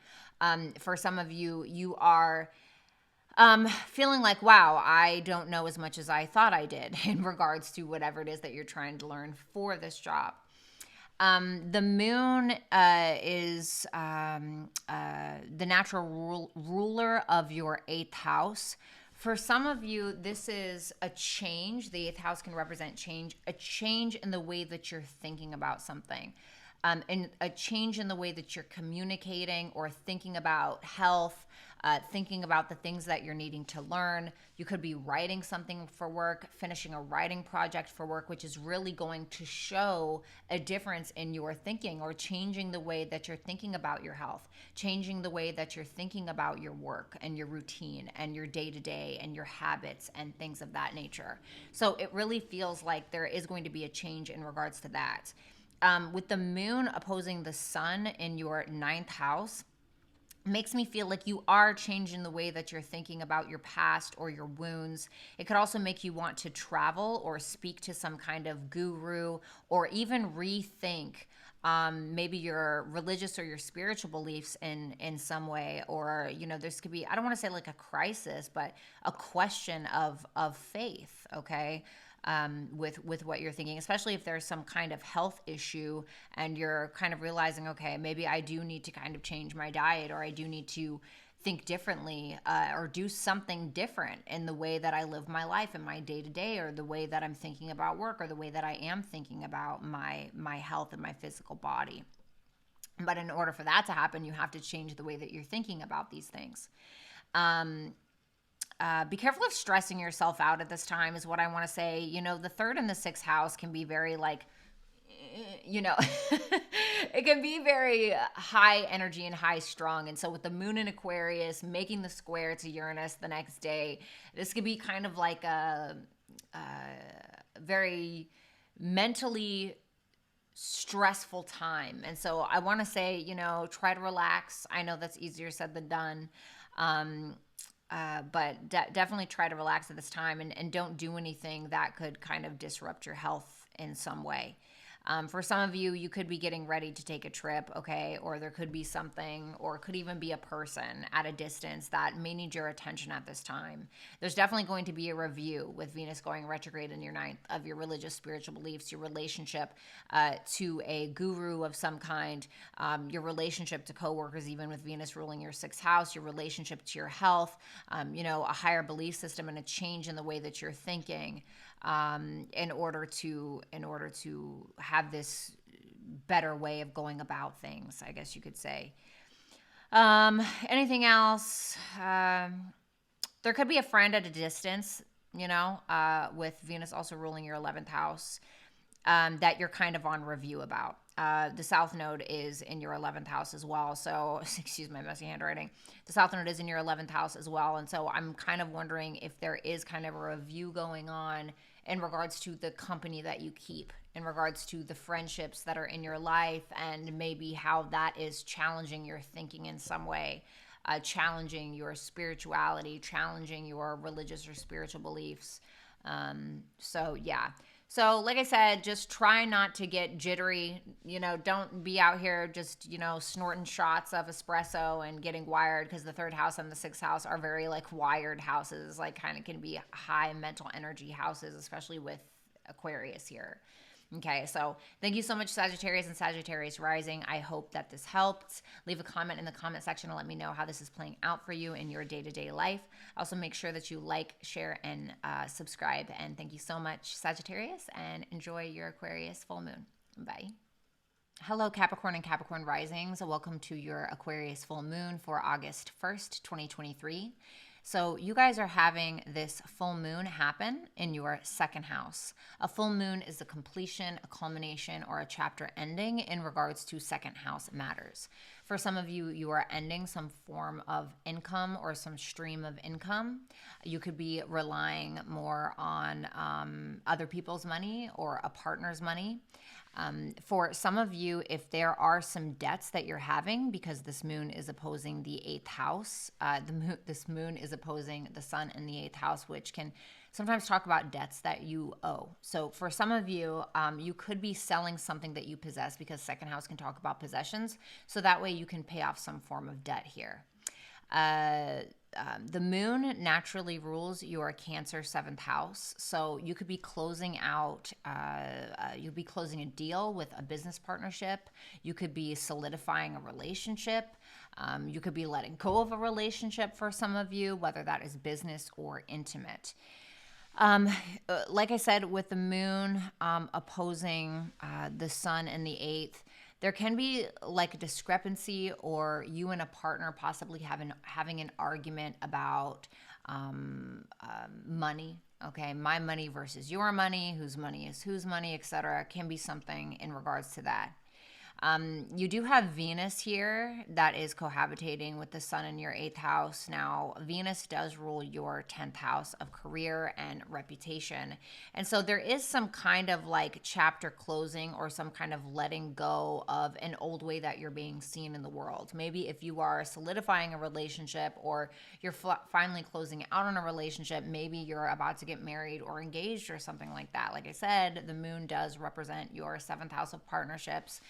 For some of you, you are feeling like, wow, I don't know as much as I thought I did in regards to whatever it is that you're trying to learn for this job. The moon is the natural ruler of your eighth house. For some of you, this is a change. The eighth house can represent change, a change in the way that you're thinking about something, and a change in the way that you're communicating or thinking about health, thinking about the things that you're needing to learn. You could be writing something for work, finishing a writing project for work, which is really going to show a difference in your thinking, or changing the way that you're thinking about your health, changing the way that you're thinking about your work and your routine and your day-to-day and your habits and things of that nature. So it really feels like there is going to be a change in regards to that. With the moon opposing the sun in your ninth house, makes me feel like you are changing the way that you're thinking about your past or your wounds. It could also make you want to travel or speak to some kind of guru, or even rethink maybe your religious or your spiritual beliefs in some way. Or, you know, this could be, I don't want to say like a crisis, but a question of faith. Okay. With what you're thinking, especially if there's some kind of health issue and you're kind of realizing, okay, maybe I do need to kind of change my diet, or I do need to think differently, or do something different in the way that I live my life, in my day to day, or the way that I'm thinking about work, or the way that I am thinking about my health and my physical body. But in order for that to happen, you have to change the way that you're thinking about these things. Be careful of stressing yourself out at this time is what I want to say. You know, the third and the sixth house can be very like, you know, it can be very high energy and high strung. And so with the moon in Aquarius making the square to Uranus the next day, this could be kind of like a very mentally stressful time. And so I want to say, you know, try to relax. I know that's easier said than done. But definitely try to relax at this time, and don't do anything that could kind of disrupt your health in some way. For some of you, you could be getting ready to take a trip, okay? Or there could be something, or it could even be a person at a distance that may need your attention at this time. There's definitely going to be a review with Venus going retrograde in your ninth of your religious, spiritual beliefs, your relationship to a guru of some kind, your relationship to coworkers, even with Venus ruling your sixth house, your relationship to your health, you know, a higher belief system and a change in the way that you're thinking. In order to have this better way of going about things, I guess you could say. Anything else? There could be a friend at a distance, you know, with Venus also ruling your 11th house, that you're kind of on review about. The South Node is in your 11th house as well. So, excuse my messy handwriting. The South Node is in your 11th house as well. And so I'm kind of wondering if there is kind of a review going on in regards to the company that you keep, in regards to the friendships that are in your life, and maybe how that is challenging your thinking in some way, challenging your spirituality, challenging your religious or spiritual beliefs. So, yeah. So, like I said, just try not to get jittery. You know, don't be out here just, you know, snorting shots of espresso and getting wired, because the third house and the sixth house are very like wired houses, like kind of can be high mental energy houses, especially with Aquarius here. Okay, so thank you so much, Sagittarius and Sagittarius rising. I hope that this helped. Leave a comment in the comment section and let me know how this is playing out for you in your day-to-day life. Also, make sure that you like, share, and subscribe. And thank you so much, Sagittarius, and enjoy your Aquarius full moon. Bye. Hello, Capricorn and Capricorn risings. Welcome to your Aquarius full moon for August 1st, 2023. So you guys are having this full moon happen in your second house. A full moon is a completion, a culmination, or a chapter ending in regards to second house matters. For some of you, you are ending some form of income or some stream of income. You could be relying more on other people's money or a partner's money. For some of you, if there are some debts that you're having, because this moon is opposing the 8th house, this moon is opposing the sun in the 8th house, which can sometimes talk about debts that you owe. So for some of you, you could be selling something that you possess, because second house can talk about possessions. So that way you can pay off some form of debt here. The moon naturally rules your Cancer 7th house. So you could be closing out, you'll be closing a deal with a business partnership. You could be solidifying a relationship. You could be letting go of a relationship for some of you, whether that is business or intimate. Like I said, with the moon opposing the sun in the 8th, there can be like a discrepancy, or you and a partner possibly having an argument about money. Okay, my money versus your money, whose money is whose money, etc. Can be something in regards to that. You do have Venus here that is cohabitating with the sun in your 8th house. Now, Venus does rule your 10th house of career and reputation. And so there is some kind of like chapter closing or some kind of letting go of an old way that you're being seen in the world. Maybe if you are solidifying a relationship or you're finally closing out on a relationship, maybe you're about to get married or engaged or something like that. Like I said, the moon does represent your 7th house of partnerships.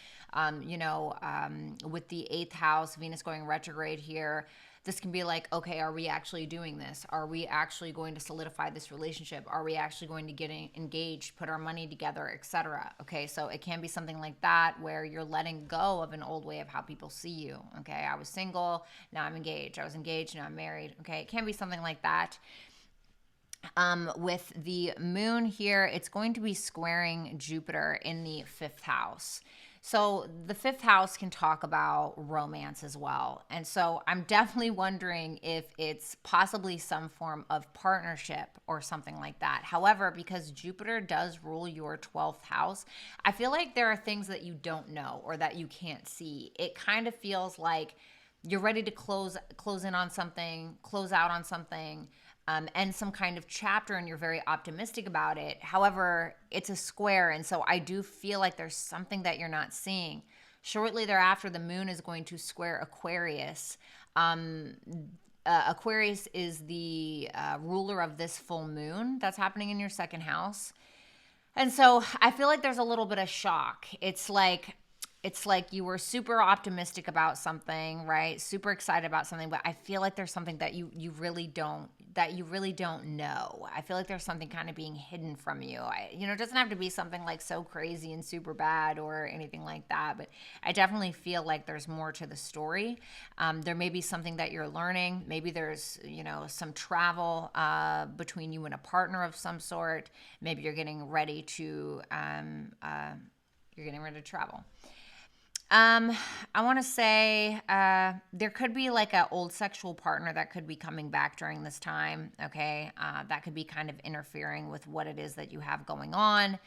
With the 8th house, Venus going retrograde here, this can be like, okay, are we actually doing this? Are we actually going to solidify this relationship? Are we actually going to get engaged, put our money together, etc.? Okay, so it can be something like that where you're letting go of an old way of how people see you. Okay, I was single, now I'm engaged. I was engaged, now I'm married. Okay, it can be something like that. With the moon here, it's going to be squaring Jupiter in the 5th house. So the 5th house can talk about romance as well. And so I'm definitely wondering if it's possibly some form of partnership or something like that. However, because Jupiter does rule your 12th house, I feel like there are things that you don't know or that you can't see. It kind of feels like you're ready to close in on something, close out on something, and some kind of chapter, and you're very optimistic about it. However, it's a square, and so I do feel like there's something that you're not seeing. Shortly thereafter, the moon is going to square Aquarius. Aquarius is the ruler of this full moon that's happening in your 2nd house. And so I feel like there's a little bit of shock. It's like you were super optimistic about something, right? Super excited about something, but I feel like there's something that you really don't know. I feel like there's something kind of being hidden from you. It doesn't have to be something like so crazy and super bad or anything like that, but I definitely feel like there's more to the story. There may be something that you're learning. Maybe there's, some travel between you and a partner of some sort. Maybe you're getting ready to travel. I want to say there could be like an old sexual partner that could be coming back during this time, okay? That could be kind of interfering with what it is that you have going on.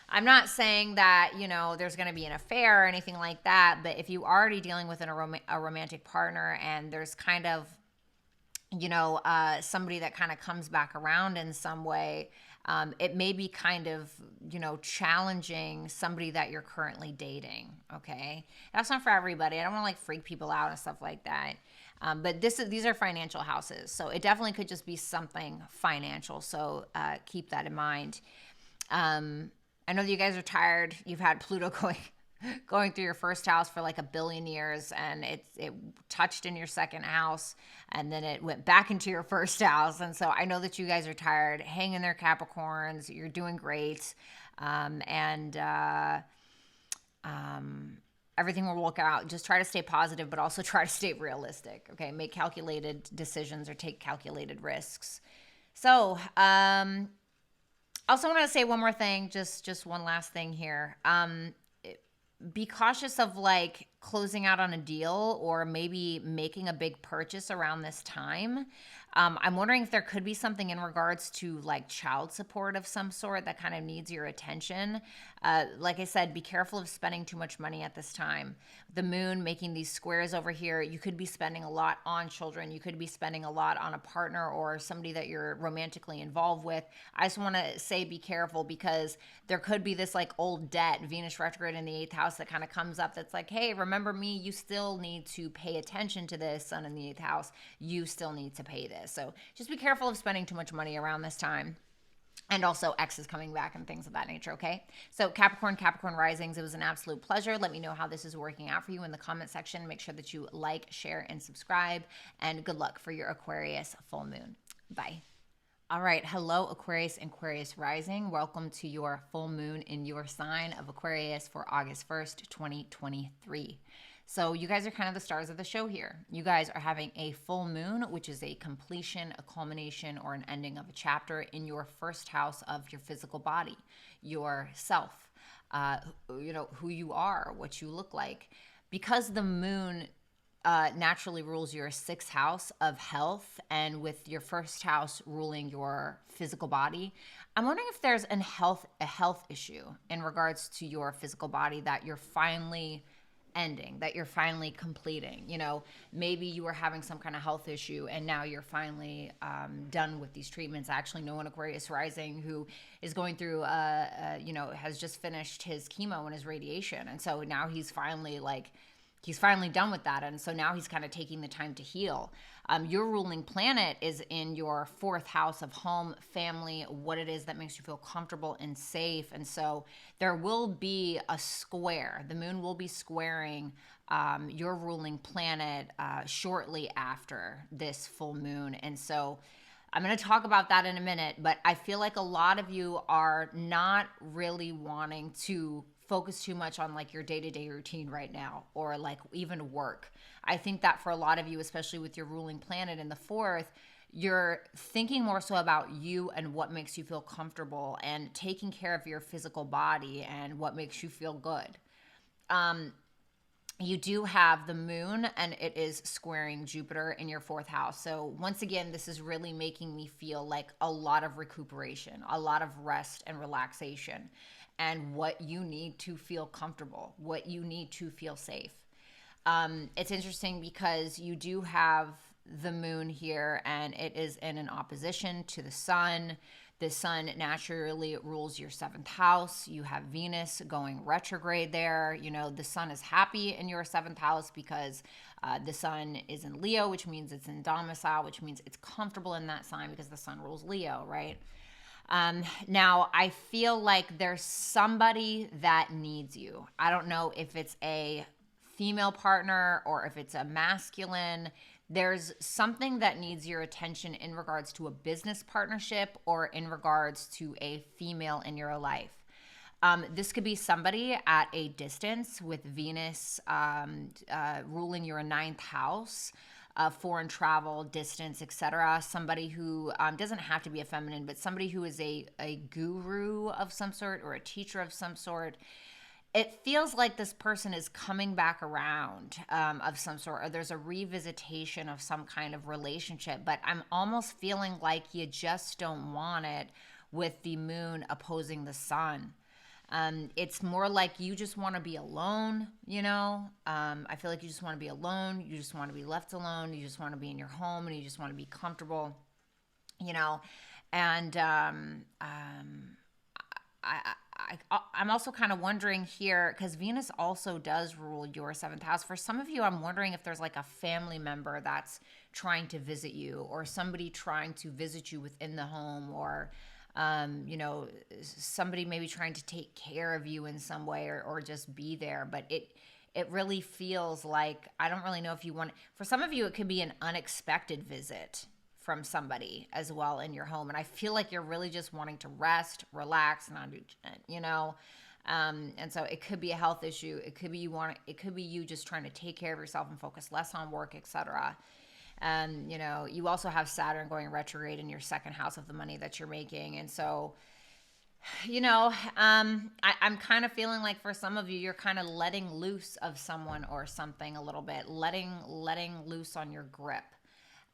I'm not saying that, there's going to be an affair or anything like that, but if you are already dealing with a romantic partner and there's kind of, somebody that kind of comes back around in some way, it may be kind of, challenging somebody that you're currently dating, okay? That's not for everybody. I don't want to freak people out and stuff like that. But these are financial houses, so it definitely could just be something financial, so keep that in mind. I know that you guys are tired. You've had Pluto going through your 1st house for like 1 billion years, and it touched in your 2nd house, and then it went back into your 1st house. And so I know that you guys are tired. Hang in there, Capricorns. You're doing great. Everything will work out. Just try to stay positive, but also try to stay realistic. Okay, make calculated decisions or take calculated risks. So, also want to say one more thing, just one last thing here. Be cautious of closing out on a deal or maybe making a big purchase around this time. I'm wondering if there could be something in regards to child support of some sort that kind of needs your attention. Like I said, be careful of spending too much money at this time. The moon making these squares over here, you could be spending a lot on children. You could be spending a lot on a partner or somebody that you're romantically involved with. I just want to say be careful because there could be this old debt, Venus retrograde in the 8th house, that kind of comes up that's like, hey, remember me, you still need to pay attention to this. Sun in the 8th house, you still need to pay this. So just be careful of spending too much money around this time. And also X is coming back and things of that nature, okay? So Capricorn risings, it was an absolute pleasure. Let me know how this is working out for you in the comment section. Make sure that you like, share, and subscribe. And good luck for your Aquarius full moon. Bye. All right. Hello, Aquarius and Aquarius rising. Welcome to your full moon in your sign of Aquarius for August 1st, 2023. So you guys are kind of the stars of the show here. You guys are having a full moon, which is a completion, a culmination, or an ending of a chapter in your 1st house of your physical body, yourself, who you are, what you look like. Because the moon naturally rules your 6th house of health, and with your 1st house ruling your physical body, I'm wondering if there's a health issue in regards to your physical body that you're finally ending, that you're finally completing. You know, maybe you were having some kind of health issue and now you're finally done with these treatments. I actually know an Aquarius rising who is going through, you know, has just finished his chemo and his radiation. And so now he's finally done with that. And so now he's kind of taking the time to heal. Your ruling planet is in your 4th house of home, family, what it is that makes you feel comfortable and safe. And so there will be a square. The moon will be squaring your ruling planet shortly after this full moon. And so I'm going to talk about that in a minute, but I feel like a lot of you are not really wanting to focus too much on like your day-to-day routine right now, or like even work. I think that for a lot of you, especially with your ruling planet in the 4th, you're thinking more so about you and what makes you feel comfortable and taking care of your physical body and what makes you feel good. You do have the moon and it is squaring Jupiter in your 4th house. So once again, this is really making me feel like a lot of recuperation, a lot of rest and relaxation, and what you need to feel comfortable, what you need to feel safe. It's interesting because you do have the moon here and it is in an opposition to the sun. The sun naturally rules your 7th house. You have Venus going retrograde there. You know, the sun is happy in your 7th house because the sun is in Leo, which means it's in domicile, which means it's comfortable in that sign because the sun rules Leo, right? Now, I feel like there's somebody that needs you. I don't know if it's a female partner or if it's a masculine. There's something that needs your attention in regards to a business partnership or in regards to a female in your life. This could be somebody at a distance with Venus ruling your 9th house, foreign travel, distance, etc. Somebody who doesn't have to be a feminine, but somebody who is a guru of some sort or a teacher of some sort. It feels like this person is coming back around of some sort, or there's a revisitation of some kind of relationship, but I'm almost feeling like you just don't want it with the moon opposing the sun. It's more like you just want to be alone, you know? I feel like you just want to be alone. You just want to be left alone. You just want to be in your home and you just want to be comfortable, you know? And I'm also kind of wondering here, because Venus also does rule your 7th house. For some of you, I'm wondering if there's like a family member that's trying to visit you, or somebody trying to visit you within the home, or you know, somebody maybe trying to take care of you in some way, or just be there. But it really feels like, I don't really know if you want, for some of you, it could be an unexpected visit from somebody as well in your home. And I feel like you're really just wanting to rest, relax, not do, you know, and so it could be a health issue. It could be you just trying to take care of yourself and focus less on work, etc. And, you know, you also have Saturn going retrograde in your 2nd house of the money that you're making. And so, you know, I'm kind of feeling like for some of you, you're kind of letting loose of someone or something a little bit, letting loose on your grip.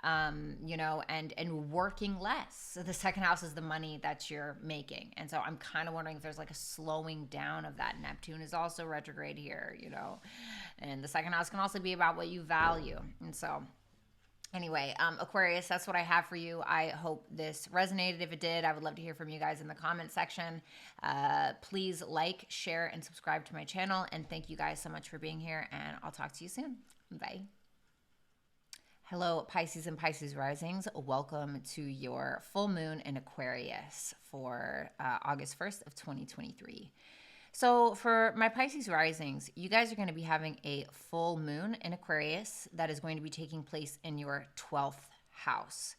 You know, and working less. So the 2nd house is the money that you're making. And so I'm kind of wondering if there's like a slowing down of that. Neptune is also retrograde here, you know, and the 2nd house can also be about what you value. And so anyway, Aquarius, that's what I have for you. I hope this resonated. If it did, I would love to hear from you guys in the comment section. Please like, share, and subscribe to my channel. And thank you guys so much for being here, and I'll talk to you soon. Bye. Hello, Pisces and Pisces risings. Welcome to your full moon in Aquarius for August 1st of 2023. So for my Pisces risings, you guys are going to be having a full moon in Aquarius that is going to be taking place in your 12th house.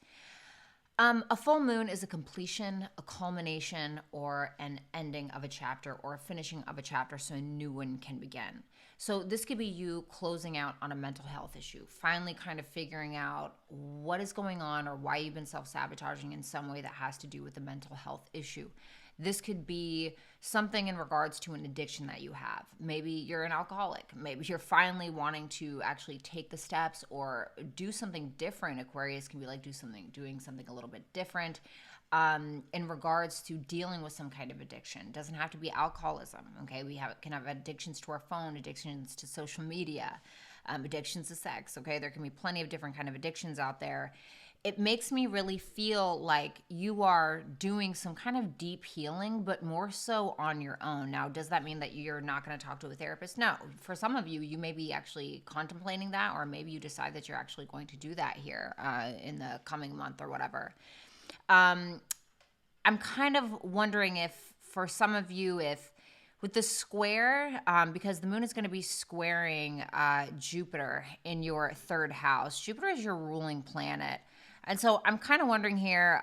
A full moon is a completion, a culmination, or an ending of a chapter, or a finishing of a chapter so a new one can begin. So this could be you closing out on a mental health issue, finally kind of figuring out what is going on or why you've been self-sabotaging in some way that has to do with a mental health issue. This could be something in regards to an addiction that you have. Maybe you're an alcoholic. Maybe you're finally wanting to actually take the steps or do something different. Aquarius can be like doing something a little bit different. in regards to dealing with some kind of addiction. It doesn't have to be alcoholism. Okay, can have addictions to our phone, addictions to social media, addictions to sex. Okay, there can be plenty of different kind of addictions out there. It makes me really feel like you are doing some kind of deep healing, but more so on your own. Now, does that mean that you're not going to talk to a therapist? No. For some of you, you may be actually contemplating that, or maybe you decide that you're actually going to do that here in the coming month or whatever. I'm kind of wondering if for some of you, if with the square, because the moon is going to be squaring Jupiter in your third house. Jupiter is your ruling planet. And so I'm kind of wondering here,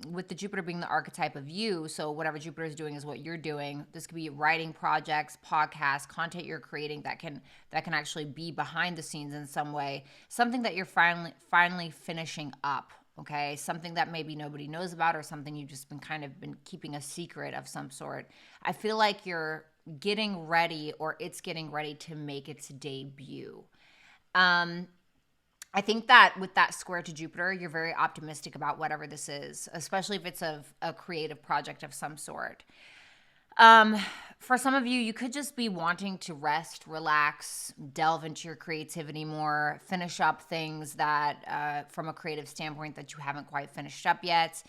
with the Jupiter being the archetype of you, so whatever Jupiter is doing is what you're doing. This could be writing projects, podcasts, content you're creating that can actually be behind the scenes in some way. Something that you're finally finishing up. Okay, something that maybe nobody knows about, or something you've just been keeping a secret of some sort. I feel like you're getting ready, or it's getting ready to make its debut. I think that with that square to Jupiter, you're very optimistic about whatever this is, especially if it's a creative project of some sort. For some of you, you could just be wanting to rest, relax, delve into your creativity more, finish up things that, from a creative standpoint, that you haven't quite finished up yet.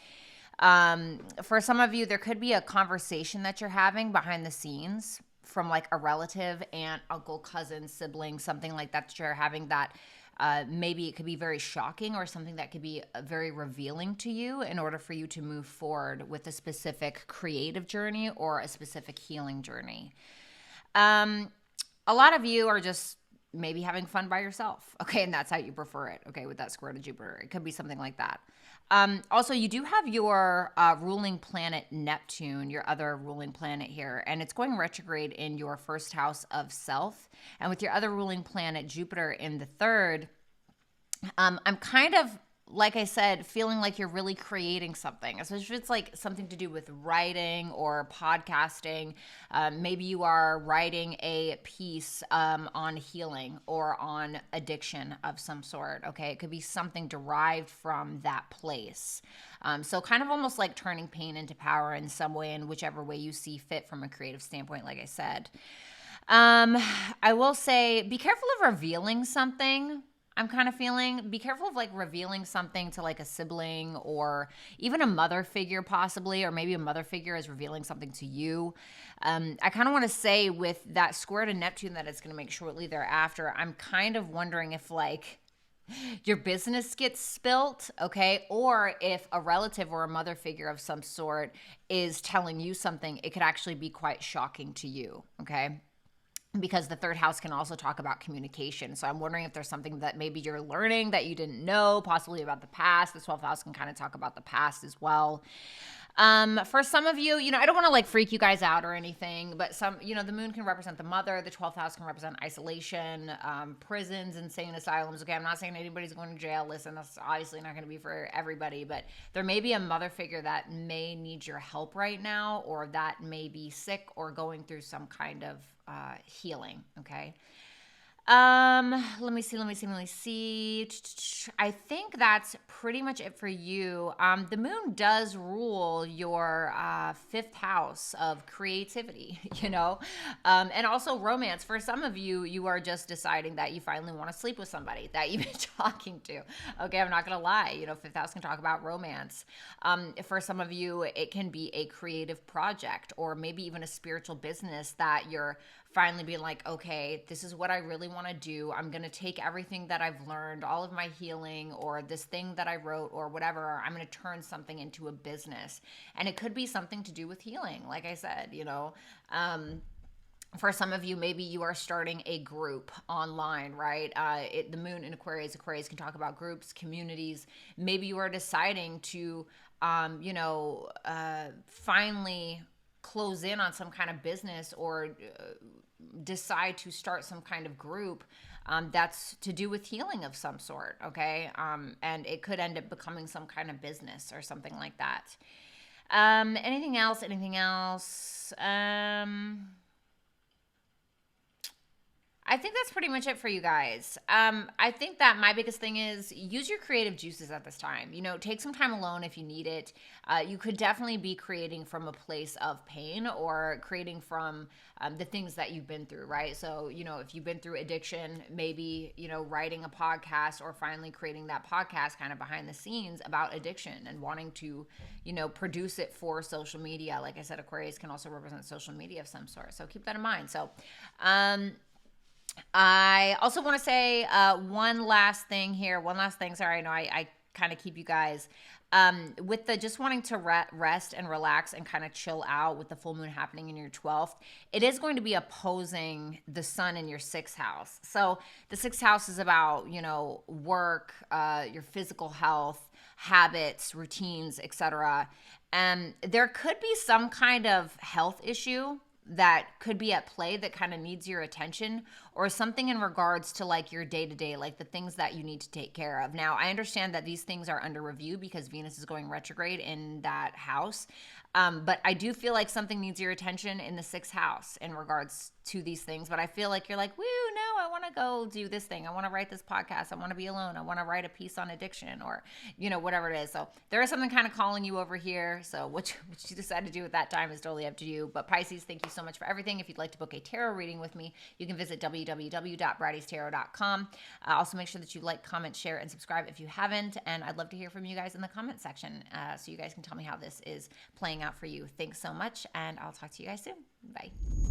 For some of you, there could be a conversation that you're having behind the scenes from like a relative, aunt, uncle, cousin, sibling, something like that you're having that maybe it could be very shocking, or something that could be very revealing to you in order for you to move forward with a specific creative journey or a specific healing journey. A lot of you are just maybe having fun by yourself. Okay, and that's how you prefer it. Okay, with that square to Jupiter. It could be something like that. Also, you do have your ruling planet Neptune, your other ruling planet here, and it's going retrograde in your first house of self. And with your other ruling planet Jupiter in the third, I'm kind of, like I said, feeling like you're really creating something, especially if it's like something to do with writing or podcasting. Maybe you are writing a piece on healing or on addiction of some sort. Okay, it could be something derived from that place. So kind of almost like turning pain into power in some way, in whichever way you see fit from a creative standpoint, like I said. I will say, be careful of revealing something. I'm kind of feeling, be careful of like revealing something to like a sibling or even a mother figure possibly, or maybe a mother figure is revealing something to you. I kind of want to say with that square to Neptune that it's going to make shortly thereafter, I'm kind of wondering if like your business gets spilt, okay? Or if a relative or a mother figure of some sort is telling you something, it could actually be quite shocking to you, okay? Because the third house can also talk about communication. So I'm wondering if there's something that maybe you're learning that you didn't know, possibly about the past. The 12th house can kind of talk about the past as well. For some of you, I don't want to like freak you guys out or anything, but the moon can represent the mother. The 12th house can represent isolation, prisons, insane asylums. Okay, I'm not saying anybody's going to jail. Listen, that's obviously not going to be for everybody, but there may be a mother figure that may need your help right now, or that may be sick or going through some kind of healing. Okay. Let me see. I think that's pretty much it for you. The moon does rule your fifth house of creativity, and also romance. For some of you, you are just deciding that you finally want to sleep with somebody that you've been talking to. Okay, I'm not going to lie. Fifth house can talk about romance. For some of you, it can be a creative project, or maybe even a spiritual business that you're finally being like, okay, this is what I really want to do. I'm going to take everything that I've learned, all of my healing, or this thing that I wrote, or whatever. I'm going to turn something into a business. And it could be something to do with healing. Like I said, for some of you, maybe you are starting a group online, right? The moon in Aquarius can talk about groups, communities. Maybe you are deciding to, finally close in on some kind of business, or decide to start some kind of group that's to do with healing of some sort, okay? And it could end up becoming some kind of business or something like that. Anything else? I I think that's pretty much it for you guys. I think that my biggest thing is use your creative juices at this time. You know, take some time alone if you need it. You could definitely be creating from a place of pain or creating from the things that you've been through, right? So, you know, if you've been through addiction, maybe, you know, writing a podcast or finally creating that podcast kind of behind the scenes about addiction and wanting to, you know, produce it for social media. Like I said, Aquarius can also represent social media of some sort. So keep that in mind. So, I also want to say one last thing here. One last thing. Sorry, I know I kind of keep you guys with the just wanting to rest and relax and kind of chill out with the full moon happening in your 12th. It is going to be opposing the sun in your 6th house. So the 6th house is about, you know, work, your physical health, habits, routines, etc. And there could be some kind of health issue that could be at play that kind of needs your attention, or something in regards to like your day-to-day, like the things that you need to take care of. Now, I understand that these things are under review because Venus is going retrograde in that house. But I do feel like something needs your attention in the 6th house in regards to these things. But I feel like you're like, woo, no, I want to go do this thing. I want to write this podcast. I want to be alone. I want to write a piece on addiction, or, you know, whatever it is. So there is something kind of calling you over here. So what you decide to do at that time is totally up to you. But Pisces, thank you so much for everything. If you'd like to book a tarot reading with me, you can visit www.brattytarot.com. Also make sure that you like, comment, share, and subscribe if you haven't. And I'd love to hear from you guys in the comment section, so you guys can tell me how this is playing out for you. Thanks so much, and I'll talk to you guys soon. Bye.